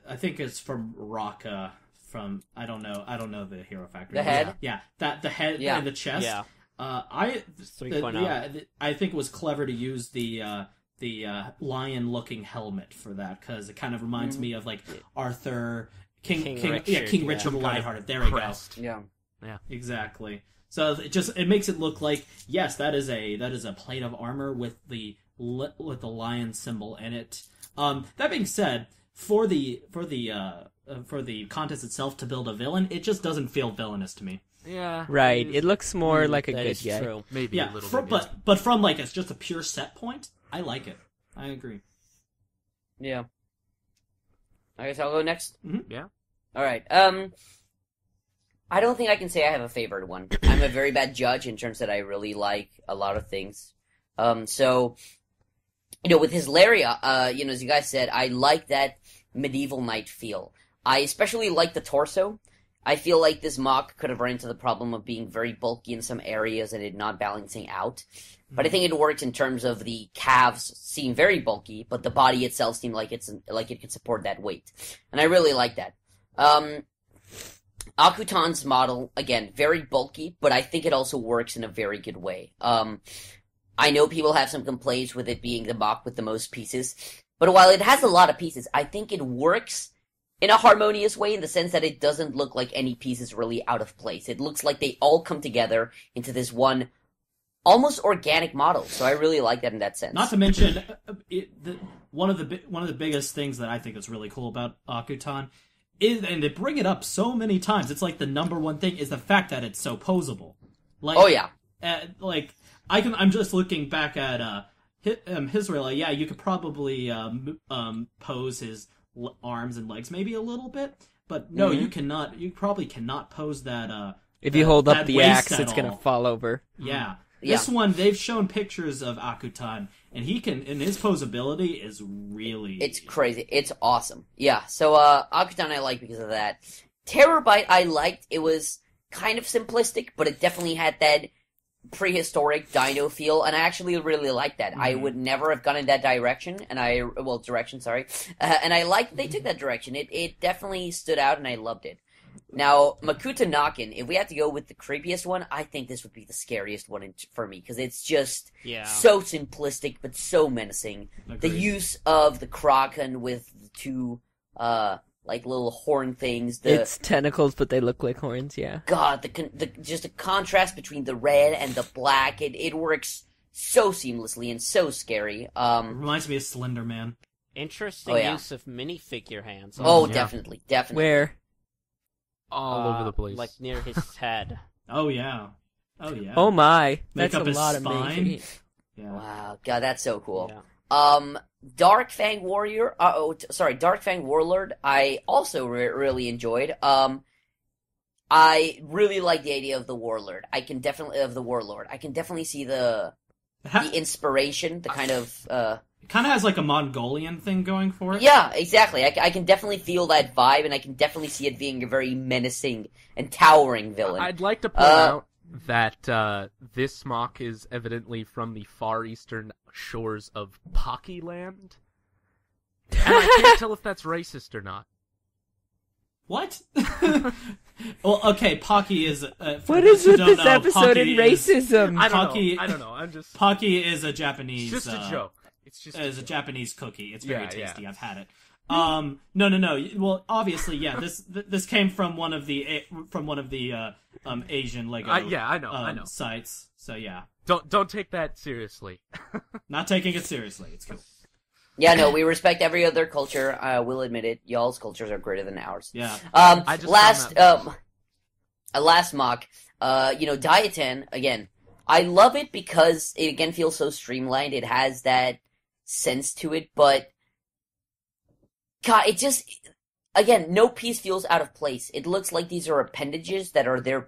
I think it's from Raka from I don't know the Hero Factory. The head? Yeah, the head and the chest. Yeah. 3.0. I think it was clever to use the lion-looking helmet for that because it kind of reminds me of like Arthur, King Richard the Lionhearted. There we go. Yeah. Yeah. Exactly. So it makes it look like yes, that is a plate of armor with the lion symbol in it. That being said, for the contest itself to build a villain, it just doesn't feel villainous to me. Yeah. Right, it looks more like a That good is guy. true. Maybe Yeah, a little bit. but from like it's just a pure set point, I like it. I agree. Yeah. I guess I'll go next. Yeah. All right. I don't think I can say I have a favorite one. I'm a very bad judge in terms that I really like a lot of things. So, with his Laria, as you guys said, I like that medieval knight feel. I especially like the torso. I feel like this mock could have run into the problem of being very bulky in some areas and it not balancing out. But I think it works in terms of the calves seem very bulky, but the body itself seemed like it could support that weight. And I really like that. Akutan's model, again, very bulky, but I think it also works in a very good way. I know people have some complaints with it being the mock with the most pieces, but while it has a lot of pieces, I think it works in a harmonious way in the sense that it doesn't look like any piece is really out of place. It looks like they all come together into this one almost organic model. So I really like that in that sense. Not to mention, one of the biggest things that I think is really cool about Akutan is, and they bring it up so many times, it's like the number one thing is the fact that it's so posable. Like, oh yeah, I'm just looking back at Hisrael. Yeah, you could probably pose his arms and legs maybe a little bit, but no, you cannot. You probably cannot pose that. If you hold up the waist axe, at it's going to all. fall over. Yeah. This one, they've shown pictures of Akutan, and his posability is really... It's crazy. It's awesome. Yeah, so Akutan I like because of that. Terrorbite I liked. It was kind of simplistic, but it definitely had that prehistoric dino feel, and I actually really liked that. I would never have gone in that direction, and I liked they took that direction. It definitely stood out, and I loved it. Now, Makuta Nakin, if we had to go with the creepiest one, I think this would be the scariest one for me, because it's just so simplistic, but so menacing. Agreed. The use of the Kraken with the two, little horn things. It's tentacles, but they look like horns, yeah. God, just the contrast between the red and the black, it works so seamlessly and so scary. It reminds me of Slender Man. Interesting yeah. use of minifigure hands. Oh, yeah. definitely. Where? All over the place. Like near his head. Oh yeah. Oh my. Make That's up a his lot of spine. minifigures. Yeah. Wow, God, that's so cool. Yeah. Dark Fang Warrior. Dark Fang Warlord. I also really enjoyed. I really like the idea of the Warlord. I can definitely see the inspiration, the kind of. It kind of has like a Mongolian thing going for it. Yeah, exactly. I can definitely feel that vibe, and I can definitely see it being a very menacing and towering villain. I'd like to point out that this mock is evidently from the far eastern shores of Pocky Land. And I can't tell if that's racist or not. What? Well, okay, Pocky is... What is with this episode in racism? I Pocky- don't know. I'm just. Pocky is a Japanese... It's just a joke. It's just Is a Japanese cookie. It's very Yeah, tasty. yeah. I've had it. No. Well, obviously, yeah. This came from one of the Asian Lego. Yeah, I know. Sites. So yeah, Don't take that seriously. not taking it seriously. It's cool. Yeah, no, we respect every other culture. I will admit it. Y'all's cultures are greater than ours. Yeah. I just Last mock. Dieten again. I love it because it again feels so streamlined. It has that sense to it, but God, it just again, no piece feels out of place. It looks like these are appendages that are there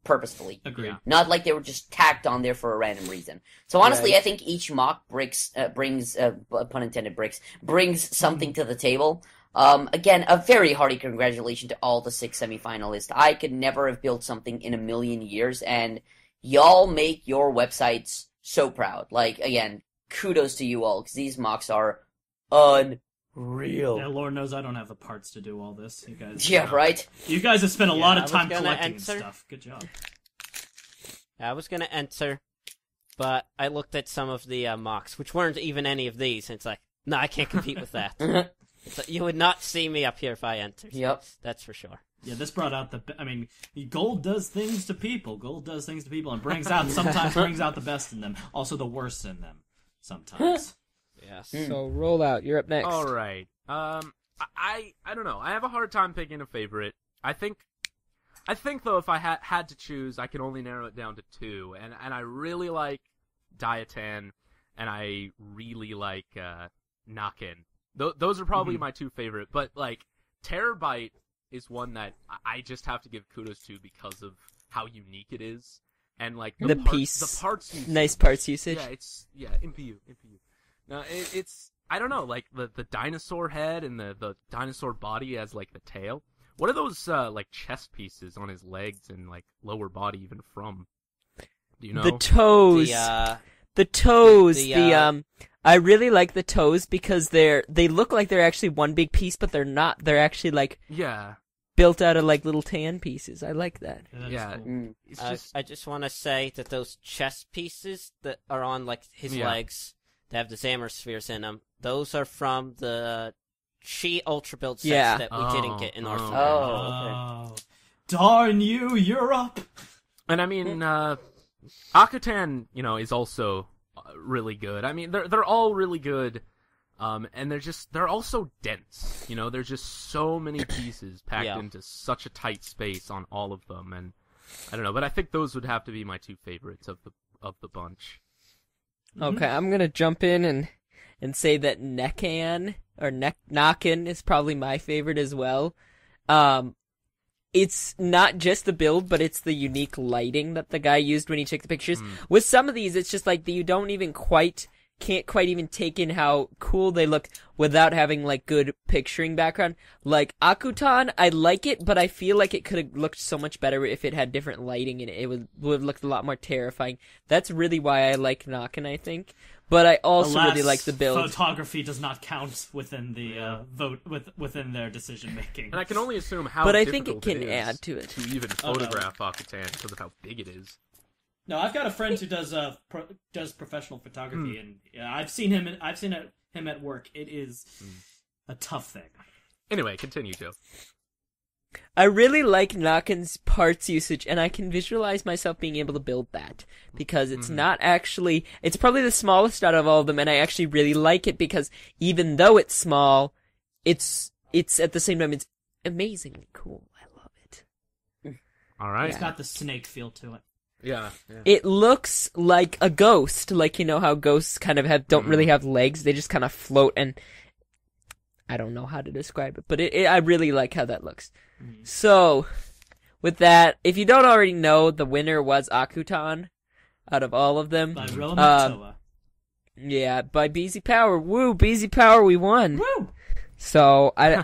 purposefully. Agreed. Not like they were just tacked on there for a random reason. So honestly, I think each mock brings, pun intended, brings something to the table. Again, a very hearty congratulations to all the 6 semifinalists. I could never have built something in a million years, and y'all make your websites so proud. Like, again, kudos to you all, because these mocks are unreal. Yeah, Lord knows I don't have the parts to do all this. You guys. Yeah, right? You guys have spent a lot I of was time gonna collecting answer. stuff. Good job. I was gonna enter, but I looked at some of the mocks, which weren't even any of these, and it's like, no, I can't compete with that. So you would not see me up here if I entered. Yep. That's for sure. Yeah, this brought out gold does things to people. Gold does things to people and sometimes brings out the best in them. Also the worst in them. Sometimes. Yes. So roll out. You're up next. All right. I don't know. I have a hard time picking a favorite. I think though, if I had to choose, I can only narrow it down to 2, and I really like Dieten, and I really like Naken. Those are probably my 2 favorite, but like Terabyte is one that I just have to give kudos to because of how unique it is, and like the parts usage. Nice parts usage. Yeah, MPU. No, it's I don't know, like the dinosaur head and the dinosaur body as like the tail. What are those like chest pieces on his legs and like lower body even from? Do you know? The toes. The toes. I really like the toes because they look like they're actually one big piece, but they're not. They're actually like built out of like little tan pieces. I like that. Yeah. Cool. It's I just want to say that those chest pieces that are on like his legs that have the Xammer spheres in them, those are from the Chi Ultra Build sets that we didn't get in our Oh, okay. Darn you, Europe! And I mean, Akutan, is also really good. I mean, they're all really good, and they're also dense. There's just so many pieces packed into such a tight space on all of them, and I don't know, but I think those would have to be my 2 favorites of the bunch. Okay, I'm gonna jump in and say that Naken is probably my favorite as well. It's not just the build, but it's the unique lighting that the guy used when he took the pictures. With some of these, it's just like you can't quite even take in how cool they look without having like good picturing background. Like Akutan, I like it, but I feel like it could have looked so much better if it had different lighting in it. It would have looked a lot more terrifying. That's really why I like Naken, I think. But I also really like the build. Photography does not count within the within their decision making. And I can only assume how. But I think it difficult can add to it to even photograph Akutan because of how big it is. No, I've got a friend who does professional photography, and I've seen him at work. It is a tough thing. Anyway, continue, Joe. I really like Naken's parts usage, and I can visualize myself being able to build that, because it's not actually, it's probably the smallest out of all of them, and I actually really like it, because even though it's small, it's at the same time, it's amazingly cool. I love it. All right. It's got the snake feel to it. Yeah. It looks like a ghost, like how ghosts kind of don't really have legs, they just kind of float, and I don't know how to describe it, but I really like how that looks. So, with that, if you don't already know, the winner was Akutan, out of all of them. By Makuta. Yeah, by BZ Power. Woo, BZ Power, we won. Woo! So, I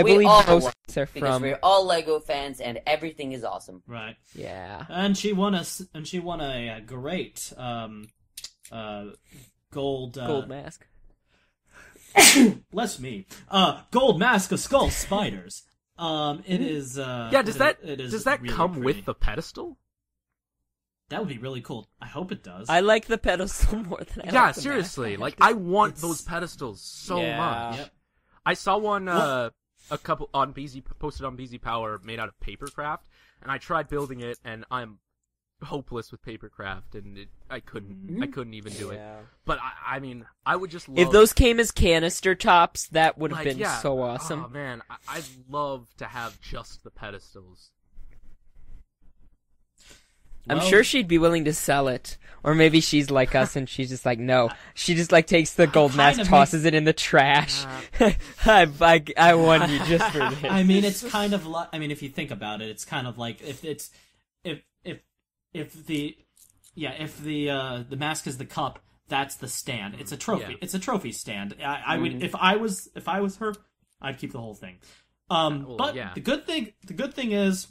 we believe all most won, are because from... we're all Lego fans and everything is awesome. Right. Yeah. And she won a great gold mask. bless me. Gold mask of skull spiders. It is. Yeah, does that really come pretty. with the pedestal? That would be really cool. I hope it does. I like the pedestal more than I Yeah, like the seriously. mask. Like, I want It's- those pedestals so Yeah. much. Yep. I saw one a couple on BZ posted on BZ Power made out of papercraft, and I tried building it, and I'm hopeless with papercraft, and I couldn't even do it. Yeah. But I mean, I would just love If those came as canister tops, that would have like, been yeah. so awesome. Oh man, I'd love to have just the pedestals. I'm Well- sure she'd be willing to sell it. Or maybe she's like us and she's just like, no. She just like takes the gold Kind mask, of tosses it in the trash. I won you just for this. I mean, it's kind of like. I mean, if you think about it, it's kind of like if the mask is the cup, that's the stand. It's a trophy. Yeah. It's a trophy stand. I would if I was her, I'd keep the whole thing. But yeah. the good thing is,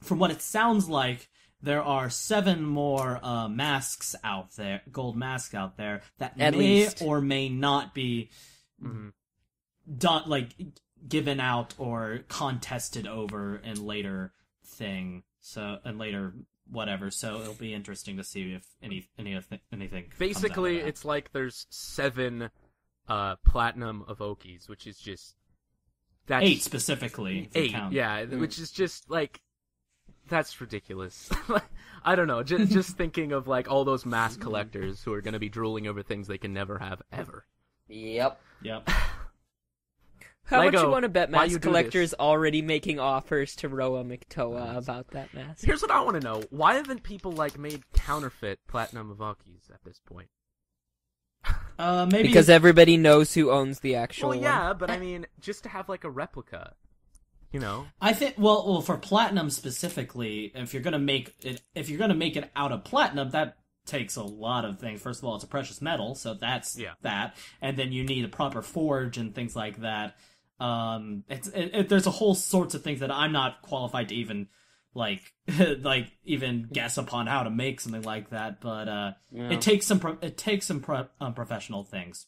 from what it sounds like, there are 7 more masks out there, gold masks out there that At may least. or may not be done, like given out or contested over in later thing. So and later whatever. So it'll be interesting to see if anything. Basically, comes out of it's like there's 7 platinum Evokis, which is just that. that's 8 specifically. if you 8, count. yeah, which is just like that's ridiculous. I don't know, just thinking of like all those mask collectors who are going to be drooling over things they can never have ever. Yep. Yep. How much Lego, you want to bet why you mask do collectors this? already making offers to Roa McToa about that mask? Here's what I want to know: why haven't people like made counterfeit platinum Evokis at this point? Maybe Because everybody knows who owns the actual Well, one. yeah, but I mean, just to have like a replica, you know? I think well for platinum specifically, if you're gonna make it out of platinum, that takes a lot of things. First of all, it's a precious metal, so that's that, and then you need a proper forge and things like that. There's a whole sorts of things that I'm not qualified to even like even guess upon how to make something like that. But it takes some professional things.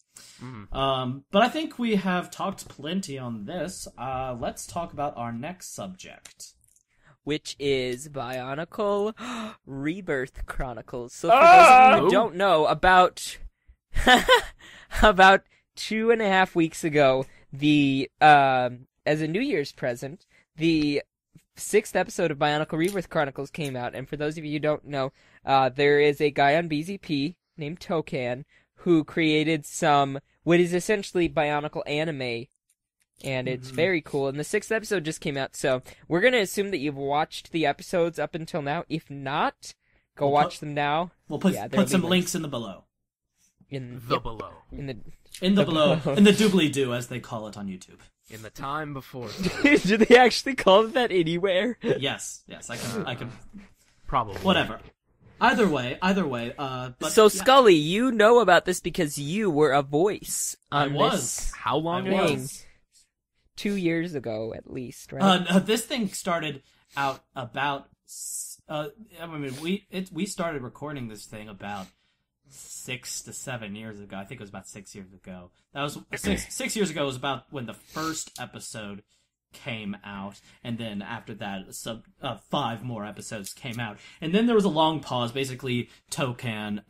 But I think we have talked plenty on this. Let's talk about our next subject. Which is Bionicle Rebirth Chronicles. So for those of you who don't know, about 2.5 weeks ago, the as a New Year's present, the 6th episode of Bionicle Rebirth Chronicles came out, and for those of you who don't know, there is a guy on BZP named Tokan who created what is essentially Bionicle anime, and it's very cool. And the 6th episode just came out, so we're gonna assume that you've watched the episodes up until now. If not, go watch them now. We'll put there'll some be links in the below. in Below. in the In the below. In the doobly-doo, as they call it on YouTube. In the time before. Do they actually call it that anywhere? Yes, I can. Probably. Whatever. Either way. But So yeah, Scully, you know about this because you were a voice on I was. this How long I ago? was. 2 years ago, at least, right? This thing started out about. I mean, we started recording this thing about 6 to 7 years ago. I think it was about 6 years ago. That was 6 years ago was about when the first episode came out, and then after that, 5 more episodes came out, and then there was a long pause. Basically, Tokan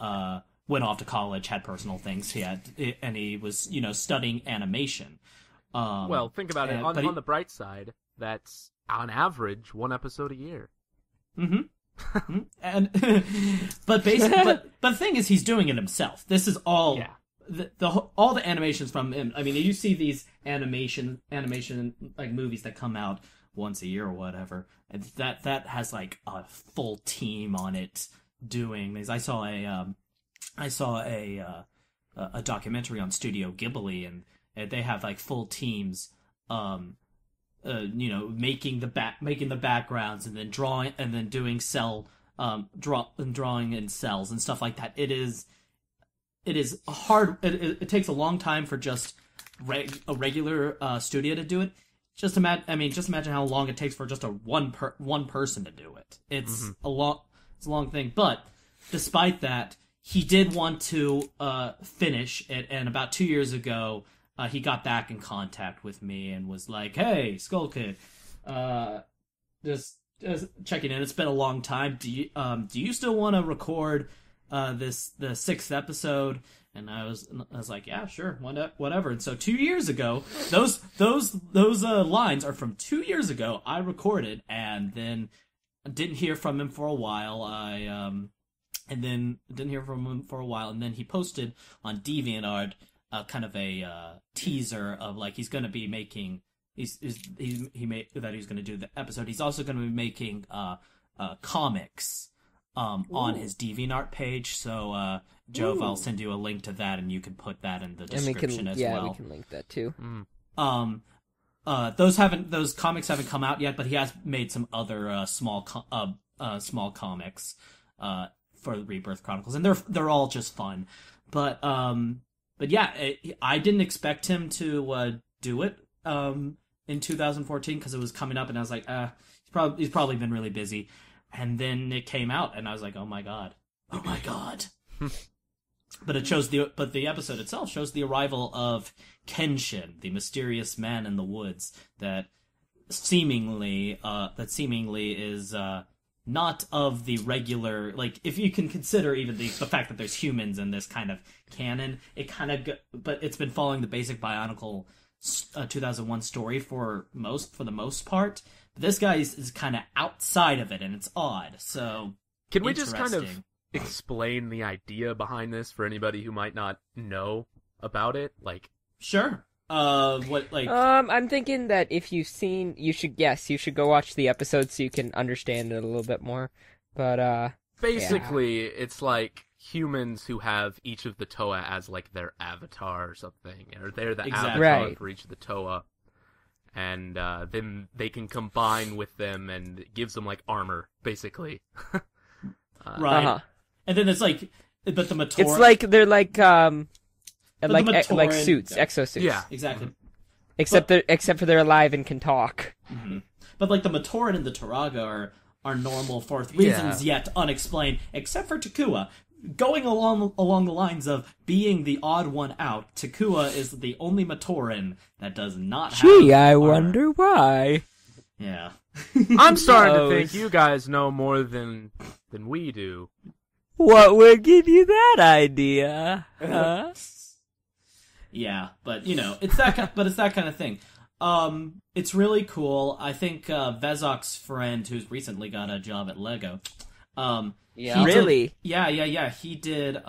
went off to college, had personal things and he was studying animation. Well, think about it. and- On but he- the bright side, that's on average 1 episode a year. And but the thing is, he's doing it himself. This is all all the animations from him. I mean, you see these animation like movies that come out once a year or whatever, and that has like a full team on it doing these. I saw a documentary on Studio Ghibli, and they have like full teams. Making the backgrounds and then drawing and then doing drawing in cells and stuff like that. It is hard. It takes a long time for just a regular studio to do it. Just imagine how long it takes for just one person to do it. It's a long thing. But despite that, he did want to finish it, and about 2 years ago, he got back in contact with me and was like, "Hey, SkullKid, Just checking in. It's been a long time. Do you still want to record the 6th episode? And I was like, yeah, sure, whatever. And so 2 years ago, those lines are from 2 years ago. I recorded and then didn't hear from him for a while. And then he posted on DeviantArt kind of a teaser of like he's going to be making. He made that he's going to do the episode. He's also going to be making comics on his DeviantArt page. So Jove, I'll send you a link to that, and you can put that in the description as well. Yeah, we can link that too. Those comics haven't come out yet, but he has made some other small comics for the Rebirth Chronicles, and they're all just fun. But yeah, I didn't expect him to do it in 2014 because it was coming up, and I was like, he's probably been really busy. And then it came out, and I was like, oh my god. But the episode itself shows the arrival of Kenshin, the mysterious man in the woods that seemingly is not of the regular, like, if you can consider even the fact that there's humans in this kind of canon, but it's been following the basic Bionicle 2001 story for the most part. But this guy is kind of outside of it, and it's odd. So can we just kind of explain the idea behind this for anybody who might not know about it? Like, sure. I'm thinking that if you've seen, you should go watch the episode so you can understand it a little bit more. But basically, it's like humans who have each of the Toa as like their avatar or something, or they're the avatar for each of the Toa, and then they can combine with them, and it gives them like armor, basically. Right. Uh-huh. And then it's like, but the Matoran... It's like they're like like suits, exosuits. Yeah, exactly. Except for they're alive and can talk. Mm-hmm. But like the Matoran and the Turaga are normal for reasons yet unexplained, except for Takua. Going along the lines of being the odd one out, Takua is the only Matoran that does not have I armor. wonder why. Yeah. I'm starting to think you guys know more than we do. What would give you that idea? Huh? Yeah, but it's that kind of thing. It's really cool. I think Vezok's friend, who's recently got a job at Lego, really? He did.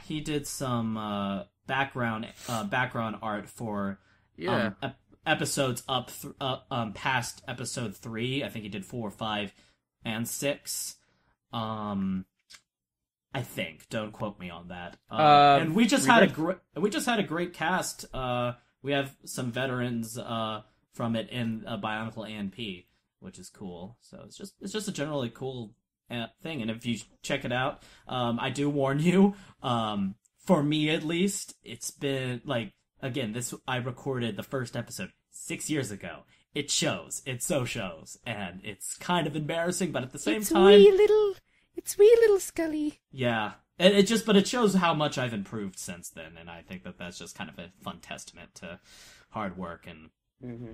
He did some background art for episodes past episode 3. I think he did 4, 5, and 6. I think. Don't quote me on that. And we just had a great cast. We have some veterans from it in Bionicle ANP, which is cool. So it's just a generally cool thing. And if you check it out, I do warn you. For me at least, it's been like, again, I recorded the first episode 6 years ago. It shows. It so shows, and it's kind of embarrassing, but at the same time, it's wee little Scully. Yeah. But it shows how much I've improved since then, and I think that's just kind of a fun testament to hard work and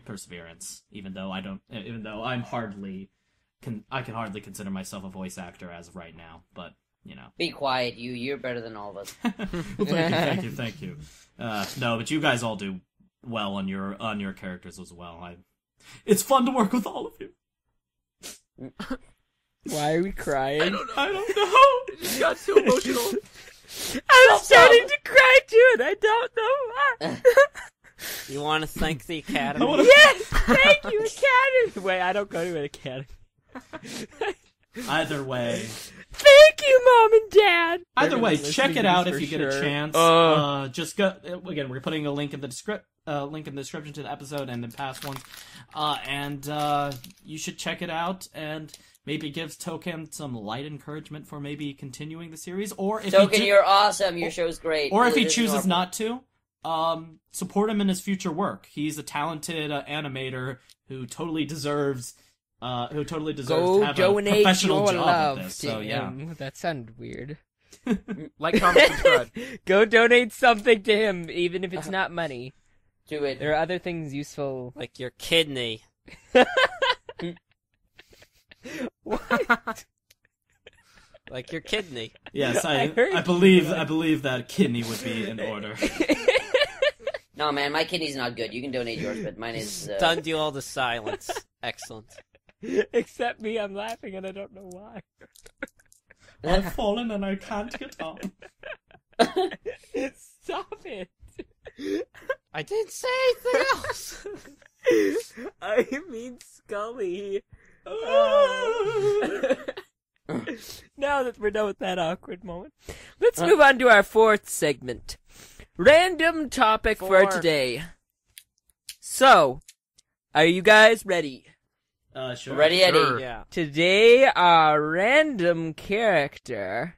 perseverance. Even though I can hardly consider myself a voice actor as of right now, but Be quiet, you're better than all of us. Well, thank you. No, but you guys all do well on your characters as well. It's fun to work with all of you. Why are we crying? I don't know. It just got too emotional. I'm starting to cry too, and I don't know why. You want to thank the Academy? Yes! Thank you, Academy! Wait, I don't go to an Academy. Either way. Thank you, Mom and Dad! Either way, check it out if you get a chance. Just go... Again, we're putting a link in the description to the episode and the past ones. And you should check it out, and maybe gives Token some light encouragement for maybe continuing the series, or if you're awesome. Your show's great. Or if he chooses not to, support him in his future work. He's a talented animator who totally deserves to have a professional job at this. So yeah, that sounded weird. Like, comment, subscribe. Go donate something to him, even if it's not money. Do it. There are other things useful, like your kidney. What? Like your kidney. Yes, I I heard believe that kidney would be in order. No, man, my kidney's not good. You can donate yours, but mine is... Stunned you all to silence. Excellent. Except me, I'm laughing and I don't know why. I've fallen and I can't get up. Stop it. I didn't say anything else. I mean Scully. Now that we're done with that awkward moment, let's move on to our fourth segment. Random topic for today. So, are you guys ready? Sure. Ready, Eddie? Sure. Yeah. Today, our random character...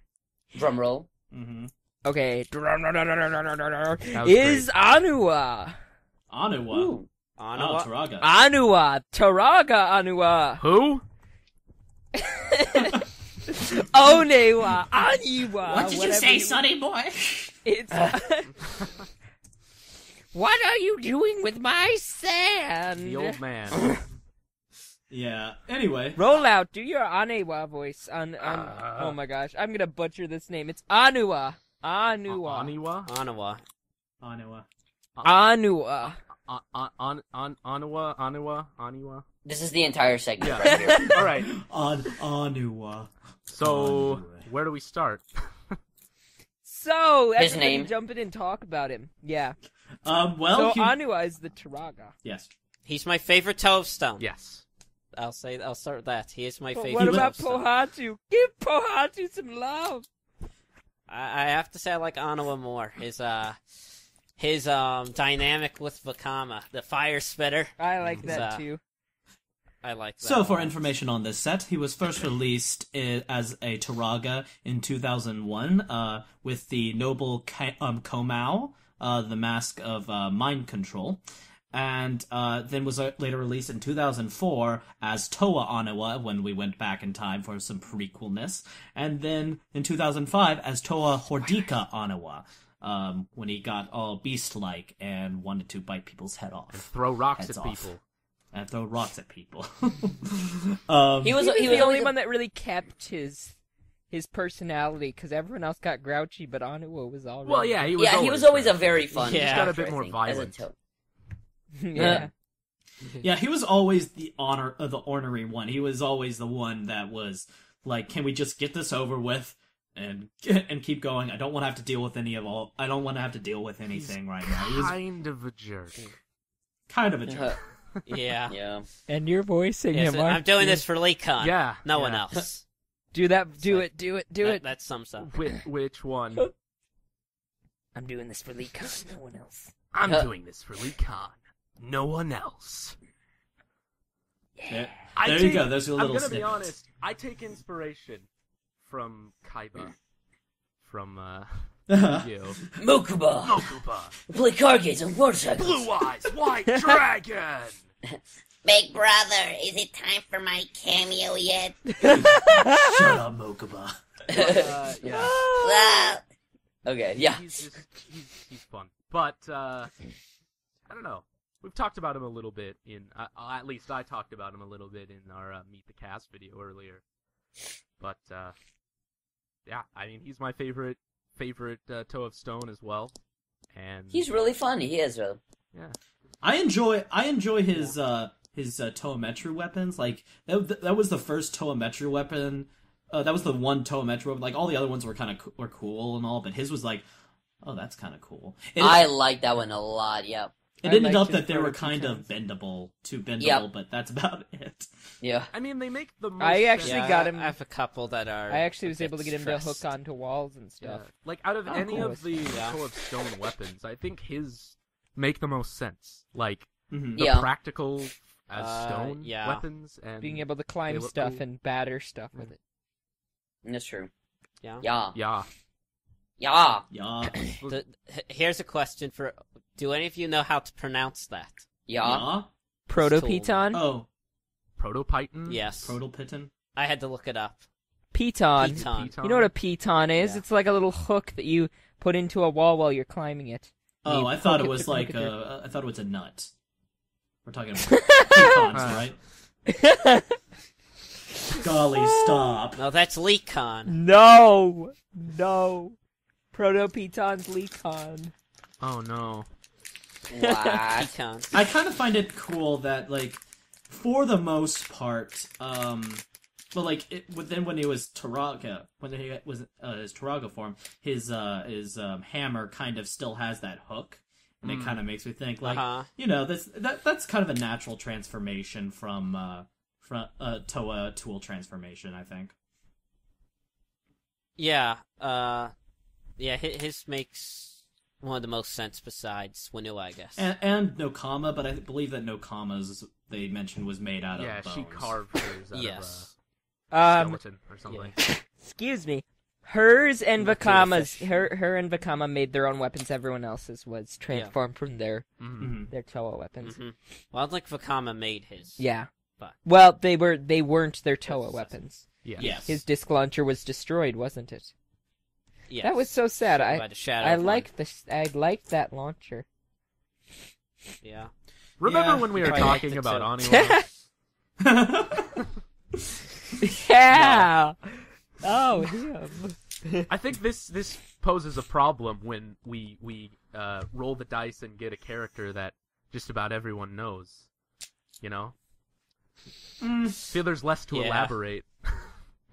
Drum roll. Mm-hmm. Okay. was Is Anua. Anua. Ooh. Anawa. Taraga. Anua. Taraga Anua. Who? Onewa. Aniwa. What did you say, sonny boy? It's... What are you doing with my sand? The old man. Yeah. Anyway. Roll out. Do your Anewa voice. Oh my gosh. I'm gonna butcher this name. It's Anua. Anua. Aniwa? Anawa. Anua. Anua. Aniwa? This is the entire segment Yeah. right here. Alright, Anua. so where do we start? So, His everybody name. jump in and talk about him. Yeah. Well, So Anua is the Taraga. yes. He's my favorite toe of stone. Yes. I'll start with that. He is my But favorite what toe about of stone. Pohatu? Give Pohatu some love. I have to say I like Anawa more. His dynamic with Vakama, the fire spitter. I like that Uh, too. I like that. So, for one. information on this set, he was first released as a Taraga in 2001 with the noble Komao, the mask of mind control, and then was later released in 2004 as Toa Anawa when we went back in time for some prequelness, and then in 2005 as Toa Hordika Anawa when he got all beast-like and wanted to bite people's head off. Throw rocks Heads at off. people. And throw rocks at people. He was the only always one that really kept his personality, because everyone else got grouchy, but Anua was already... Well, yeah, he was he was always a very fun. Yeah. He's got a bit character, more I think, violent. as a yeah. Yeah, he was always the ornery one. He was always the one that was like, "Can we just get this over with and keep going? I don't want to have to deal with I don't want to have to deal with anything right now." He was Kind of a jerk. kind of a jerk. Yeah. Yeah. And you're voicing Yes, him, I'm aren't doing you? this for LeeCon. Yeah. No yeah. one else. Do that. Do it. Do it. Do it. That sums up. Which one? I'm doing this for LeeCon. No one else. I'm doing this for LeeCon. No one else. Yeah. I There take- you go. There's your I'm little gonna be snippet. honest. I take inspiration from Kaiba. From, Mokuba. Mokuba. Play card games on motorcycles. Blue Eyes White Dragon! Big brother, is it time for my cameo yet? Shut up, Mokuba. Yeah. Well, Okay, yeah. He's fun. But, I don't know. We've talked about him a little bit at least I talked about him a little bit in our Meet the Cast video earlier. But, yeah, I mean, he's my favorite Toe of Stone as well. And He's really fun. He is. yeah. I enjoy his Toametru weapons. Like that was the first Toametru weapon. That was the one Toametru weapon. Like all the other ones were were cool and all, but his was like, oh, that's kind of cool. I like that one a lot. Yep. It I ended liked up his that they were prototype kind of ones. too bendable, Yep. but that's about it. Yeah. I mean, they make the most I actually sense. got him- I have a couple that are. I actually a was bit able to get him stressed. to hook onto walls and Yeah. stuff. Like, out of any cool. of the Yeah. Toe of Stone weapons, I think his make the most sense. Like, Mhm. the Yeah. practical as stone yeah. weapons, and Being able to They climb look stuff cool. and batter stuff with it. That's true. Yeah. Yeah. yeah. Yeah. Yeah. Here's a question for: do any of you know how to pronounce that? Yeah. Yeah. Proto-Piton? Oh, Protopython? Yes. Protopiton. I had to look it up. Piton. Piton. You know what a piton is? Yeah. It's like a little hook that you put into a wall while you're climbing it. Oh, You I thought poke it was to like poke it I thought it was a nut. We're talking about pecans, right? Golly, stop. No, that's Lecon. No! Proto-Peton's Lecon. Oh no. What? Pecans. I kind of find it cool that, like, for the most part, but like, then when he was Turaga, when he was his Turaga form, his hammer kind of still has that hook, and it kind of makes me think, like, you know, that's kind of a natural transformation from Toa tool transformation, I think. Yeah, his makes one of the most sense besides Wanua, I guess. And Nokama, but I believe that Nokama's, they mentioned, was made out of bones. Yeah, she carved hers out Yes. of a skeleton or something. Excuse me. Hers and Vakama's, her and Vakama made their own weapons. Everyone else's was transformed from their Toa weapons. Mm-hmm. Well, I think Vakama made his. Yeah. But well, they weren't their Toa weapons. Yeah. Yes. His disc launcher was destroyed, wasn't it? yes. That was so sad. By the shadow I of liked that launcher. Yeah. Remember when we were I talking liked it about too. Aniwa? Yeah. Oh, him. I think this poses a problem when we roll the dice and get a character that just about everyone knows. You know? Feel there's less to elaborate.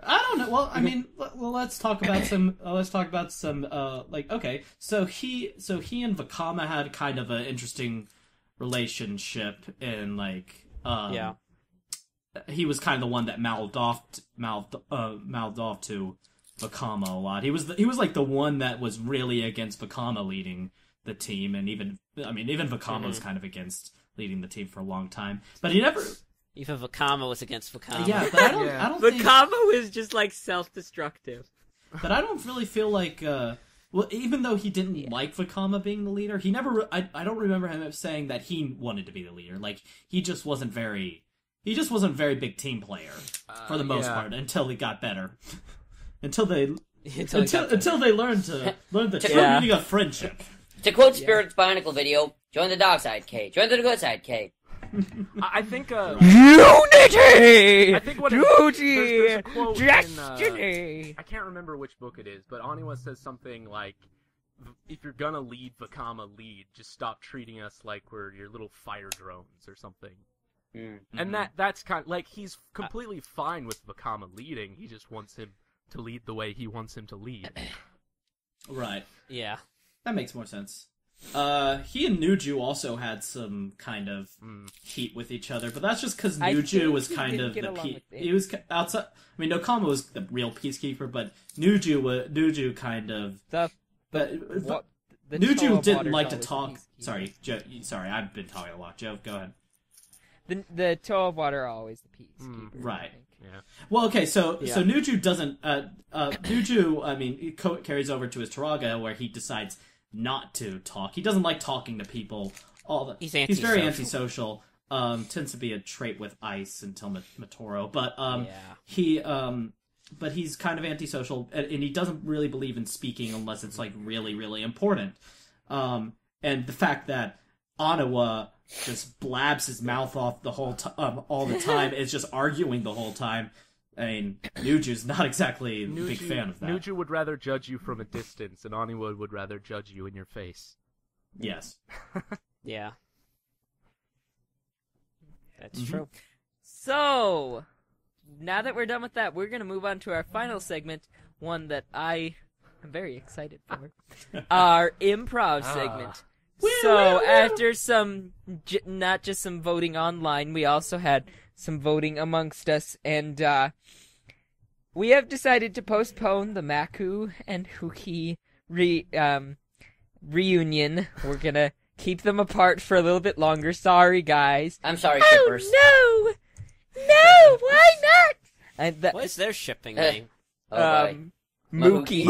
I don't know. Well, I mean, let's talk about some. Like, okay, so he and Vakama had kind of an interesting relationship, and like, he was kind of the one that mouthed off to Vakama a lot. He was like the one that was really against Vakama leading the team, and even Vakama was kind of against leading the team for a long time. But he never. Even Vakama was against Vakama. Yeah, but I don't think Vakama was just like self-destructive. But I don't really feel like, well, even though he didn't like Vakama being the leader, he never, I don't remember him saying that he wanted to be the leader. Like, he just wasn't a very big team player, for the most part, until he got better. until they learned the true meaning of friendship. To quote Spirit's Bionicle video, join the dark side, K. Join the good side, K. I think Unity! I think what there's a quote in, I can't remember which book it is, but Aniwa says something like, if you're gonna lead Vakama, lead. Just stop treating us like we're your little fire drones or something. Mm-hmm. And that's kind of, like, he's completely fine with Vakama leading, he just wants him to lead the way he wants him to lead. Right. Yeah. That makes more sense. He and Nuju also had some kind of heat with each other, but that's just because Nuju was kind of he was outside. I mean, Nokama was the real peacekeeper, but Nuju kind of Nuju didn't like to talk. Sorry, Joe. Sorry, I've been talking a lot. Joe, go ahead. The toe of water are always the peacekeeper. Right. Yeah. Well, okay, so Nuju doesn't. Nuju, I mean, he carries over to his Turaga where he decides not to talk. He doesn't like talking to people. He's very antisocial. Tends to be a trait with Ice until Matoro, but but he's kind of antisocial, and he doesn't really believe in speaking unless it's like really, really important. And the fact that Aniwa just blabs his mouth off the whole all the time, is just arguing the whole time. I mean, Nuju's not exactly a big fan of that. Nuju would rather judge you from a distance, and Aniwa would rather judge you in your face. Yes. Yeah. That's true. So, now that we're done with that, we're going to move on to our final segment, one that I am very excited for. Our improv segment. So, after not just some voting online, we also had some voting amongst us, and we have decided to postpone the Maku and Huki reunion. We're gonna keep them apart for a little bit longer. Sorry, guys. I'm sorry, shippers. Oh, no, why not? What is their shipping name? Mookie.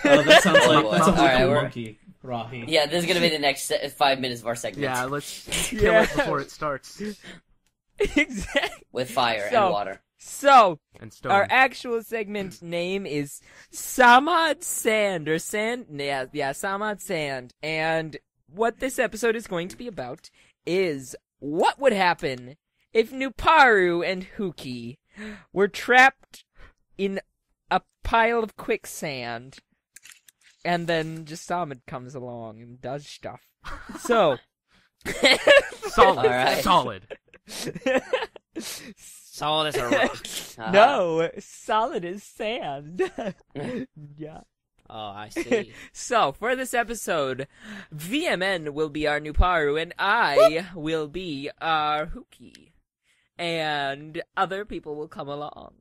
Oh, that sounds like a monkey. Rahi. Yeah, this is gonna be the next 5 minutes of our segment. Yeah, let's kill it before it starts. Exactly. With fire and water. So, And stone. our actual segment name is Samad Sand, or Sand, Samad Sand. And what this episode is going to be about is, what would happen if Nuparu and Huki were trapped in a pile of quicksand, and then Jasamid comes along and does stuff. So... Solid. Alright. Solid. Solid as a rock. No, solid as sand. Yeah. Oh, I see. So, for this episode, VMN will be our Nuparu, and I will be our Huki. And other people will come along.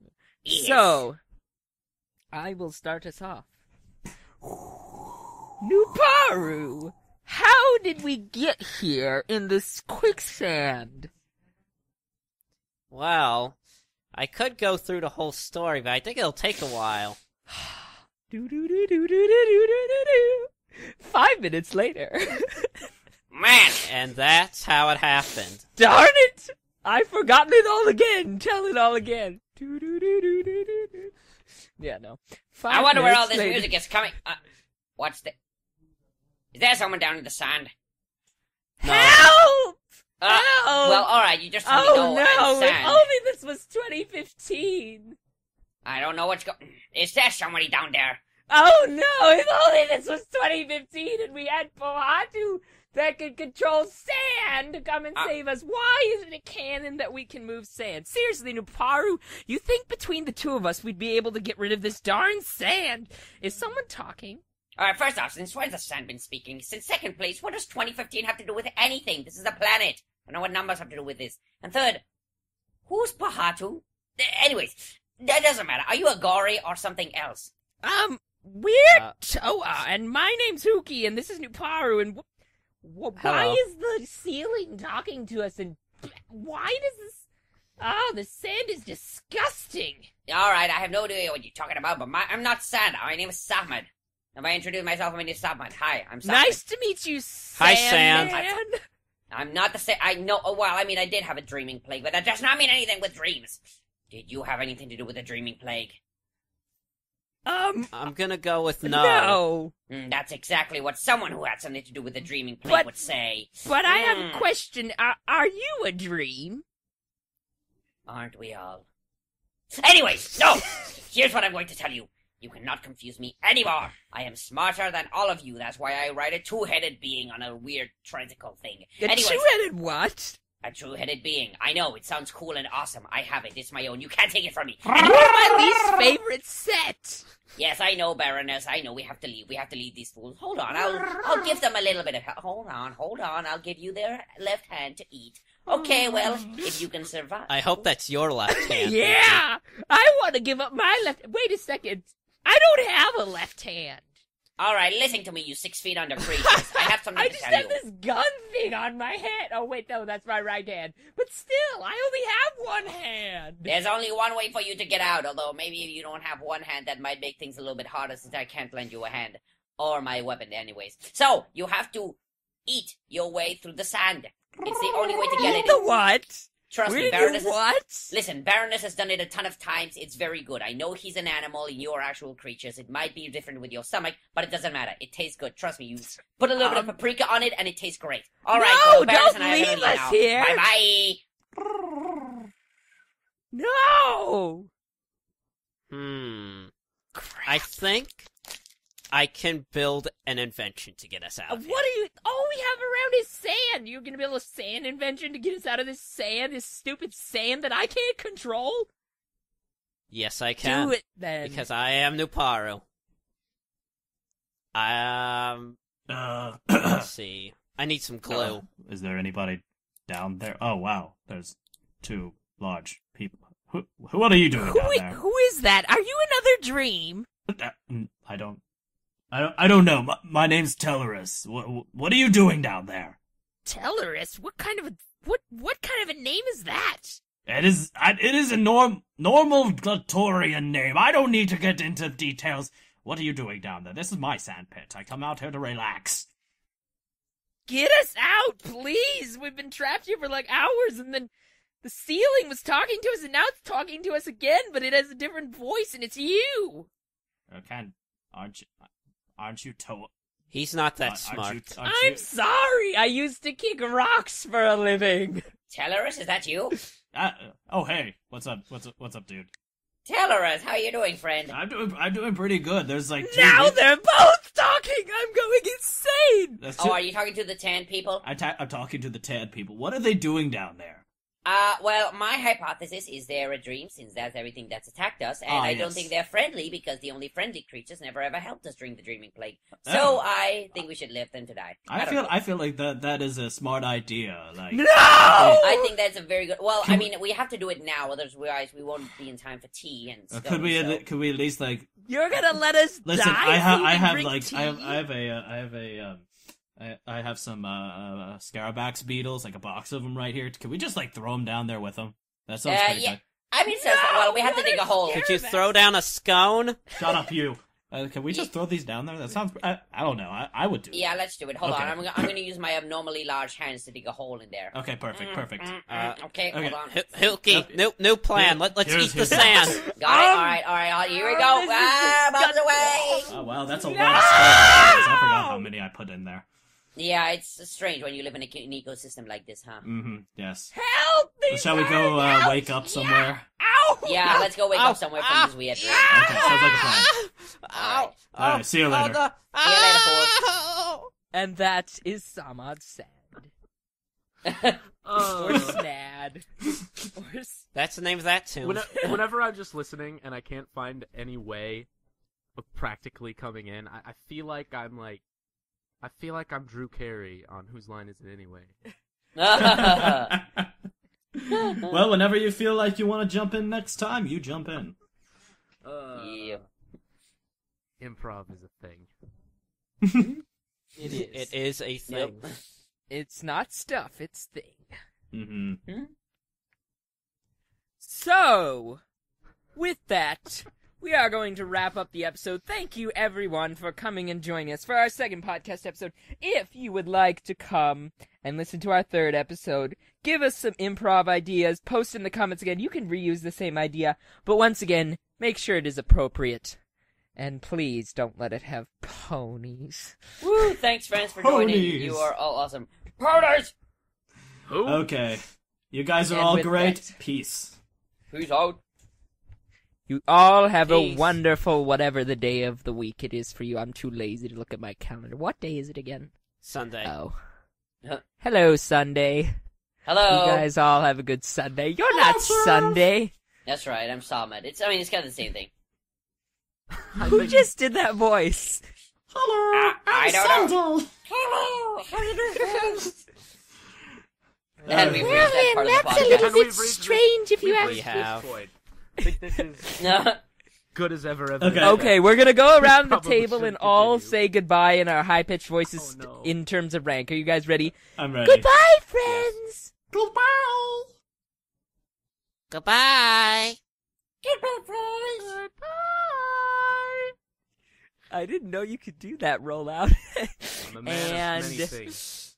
Yes. So, I will start us off. Nuparu, how did we get here in this quicksand? Well, I could go through the whole story, but I think it'll take a while. 5 minutes later. Man! And that's how it happened. Darn it! I've forgotten it all again. Tell it all again. Yeah, no. I wonder where all this 5 minutes later. music is coming. What's the... Is there someone down in the sand? Help! Help! Well, alright, you just told me Oh no, no! I'm If sand. only this was 2015. I don't know what's going... Is there somebody down there? Oh no! If only this was 2015 and we had Pohatu that could control sand to come and save us. Why isn't it canon that we can move sand? Seriously, Nuparu, you think between the two of us we'd be able to get rid of this darn sand? Is someone talking? Alright, first off, since when's the sand been speaking? Since second place, what does 2015 have to do with anything? This is a planet. I don't know what numbers have to do with this. And third, who's Pahatu? Anyways, that doesn't matter. Are you a Gori or something else? We're Toa, and my name's Huki, and this is Nuparu, and why Hello. is the ceiling talking to us, and why does this... Oh, the sand is disgusting. Alright, I have no idea what you're talking about, but I'm not Sand. My name is Sahmed. If I introduce myself, my name is Sahmed. Hi, I'm Sahmed. Nice to meet you, Hi, Sand. Sandman. I'm not the same. I know. Well, I mean, I did have a dreaming plague, but that does not mean anything with dreams. Did you have anything to do with the dreaming plague? I'm gonna go with No. That's exactly what someone who had something to do with the dreaming plague But- would say. But I have a question. Are you a dream? Aren't we all? Anyways, no! Here's what I'm going to tell you. You cannot confuse me anymore. I am smarter than all of you. That's why I ride a two-headed being on a weird tricycle thing. A Anyways, two-headed what? a two-headed being. I know, it sounds cool and awesome. I have it. It's my own. You can't take it from me. You're my least favorite set. Yes, I know, Baroness. I know. We have to leave. We have to leave these fools. Hold on. I'll give them a little bit of help. Hold on. I'll give you their left hand to eat. Okay, well, if you can survive. I hope that's your left hand. Yeah, I want to give up my left. Wait a second. I don't have a left hand. All right, listen to me, you 6 feet under creatures. I have something I to just tell have you. this gun thing on my head. Oh wait, no, that's my right hand. But still, I only have one hand. There's only one way for you to get out, although maybe if you don't have one hand, that might make things a little bit harder since I can't lend you a hand. Or my weapon, anyways. So, you have to eat your way through the sand. It's the only way to get Eat it. the what? Trust Where me, did Baroness. you what? Listen, Baroness has done it a ton of times. It's very good. I know he's an animal and you're actual creatures. It might be different with your stomach, but it doesn't matter. It tastes good. Trust me. You put a little bit of paprika on it and it tastes great. All right, No, well, Baroness don't and I are gonna leave us now. here. Bye-bye. No. I think I can build an invention to get us out. of here. What are you? All we have around is sand. You're gonna build a sand invention to get us out of this sand, this stupid sand that I can't control? Yes, I can. Do it then. Because I am Nuparu. Let's see. I need some glue. Is there anybody down there? Oh wow, there's two large people. What are you doing down there? Who is that? Are you another dream? I don't know. My name's Tellerus. What are you doing down there? Tellerus? What kind of a name is that? It is a normal Glatorian name. I don't need to get into details. What are you doing down there? This is my sandpit. I come out here to relax. Get us out, please! We've been trapped here for like hours, and then the ceiling was talking to us, and now it's talking to us again, but it has a different voice, and it's you! Aren't you Toa? He's not that smart. I'm sorry. I used to kick rocks for a living. Tellerus, is that you? Oh, hey, what's up? What's up, dude? Tellerus, how are you doing, friend? I'm doing pretty good. There's like Now they're both talking. I'm going insane. Oh, are you talking to the tan people? I'm talking to the Tad people. What are they doing down there? Well, my hypothesis is they're a dream, since that's everything that's attacked us, and I don't think they're friendly, because the only friendly creatures never ever helped us during the Dreaming Plague. So I think we should leave them to die. I feel like that is a smart idea. Like, No! I think that's a very good... Well, I mean, we have to do it now, otherwise we won't be in time for tea and stuff. Could we at least, like... You're gonna let us Listen, die? I have some Scarabax beetles, like a box of them right here. Can we just like throw them down there with them? That sounds pretty good. I mean, well, we have to dig a hole. Could you throw down a scone? Shut up, you. Can we just throw these down there? That sounds... I don't know. I would do it. Yeah, let's do it. Hold on. I'm going to use my abnormally large hands to dig a hole in there. Okay, perfect. Okay, hold on. Hilky, new plan. Let's eat the sand. Got it? Alright, here we go. Bob's away! Oh, wow, that's a lot of skulls. I forgot how many I put in there. Yeah, it's strange when you live in an ecosystem like this, huh? Mm-hmm, yes. Help me! Shall we go wake up somewhere? Ow! Yeah, let's go wake up somewhere from this weird dream. Okay, sounds like a plan. Alright. Alright, see you later. See you later, fools. And that is Samad sad. Or snad. That's the name of that tune. Whenever I'm just listening and I can't find any way of practically coming in, I feel like I'm Drew Carey on Whose Line Is It Anyway? Well, whenever you feel like you want to jump in next time, you jump in. Yeah. Improv is a thing. It is. It is a thing. Yep. It's not stuff, it's thing. Mm-hmm. So, with that, we are going to wrap up the episode. Thank you, everyone, for coming and joining us for our second podcast episode. If you would like to come and listen to our third episode, give us some improv ideas, post in the comments again. You can reuse the same idea, but once again, make sure it is appropriate. And please don't let it have ponies. Woo! Thanks, friends, for joining. You are all awesome. Ponies! Who? Okay. You guys are And all with great. that- Peace. Who's out? You all have Peace. a wonderful whatever the day of the week it is for you. I'm too lazy to look at my calendar. What day is it again? Sunday. Oh. Huh. Hello, Sunday. Hello. You guys all have a good Sunday. You're not Sunday. That's right, I'm Samad. It's kind of the same thing. Who just did that voice? Hello, I don't know. Hello, how you doing? And we've reached that part of the that's a podcast. little And we've bit reached strange if you We've ask. reached this have. point. I think this is No. good as ever. Okay. Okay, we're gonna go around the Probably table should and all continue. say goodbye in our high-pitched voices Oh, no. in terms of rank. Are you guys ready? I'm ready. Goodbye, friends! Goodbye. Goodbye. Goodbye, friends. I didn't know you could do that rollout. I'm a man of many And- things.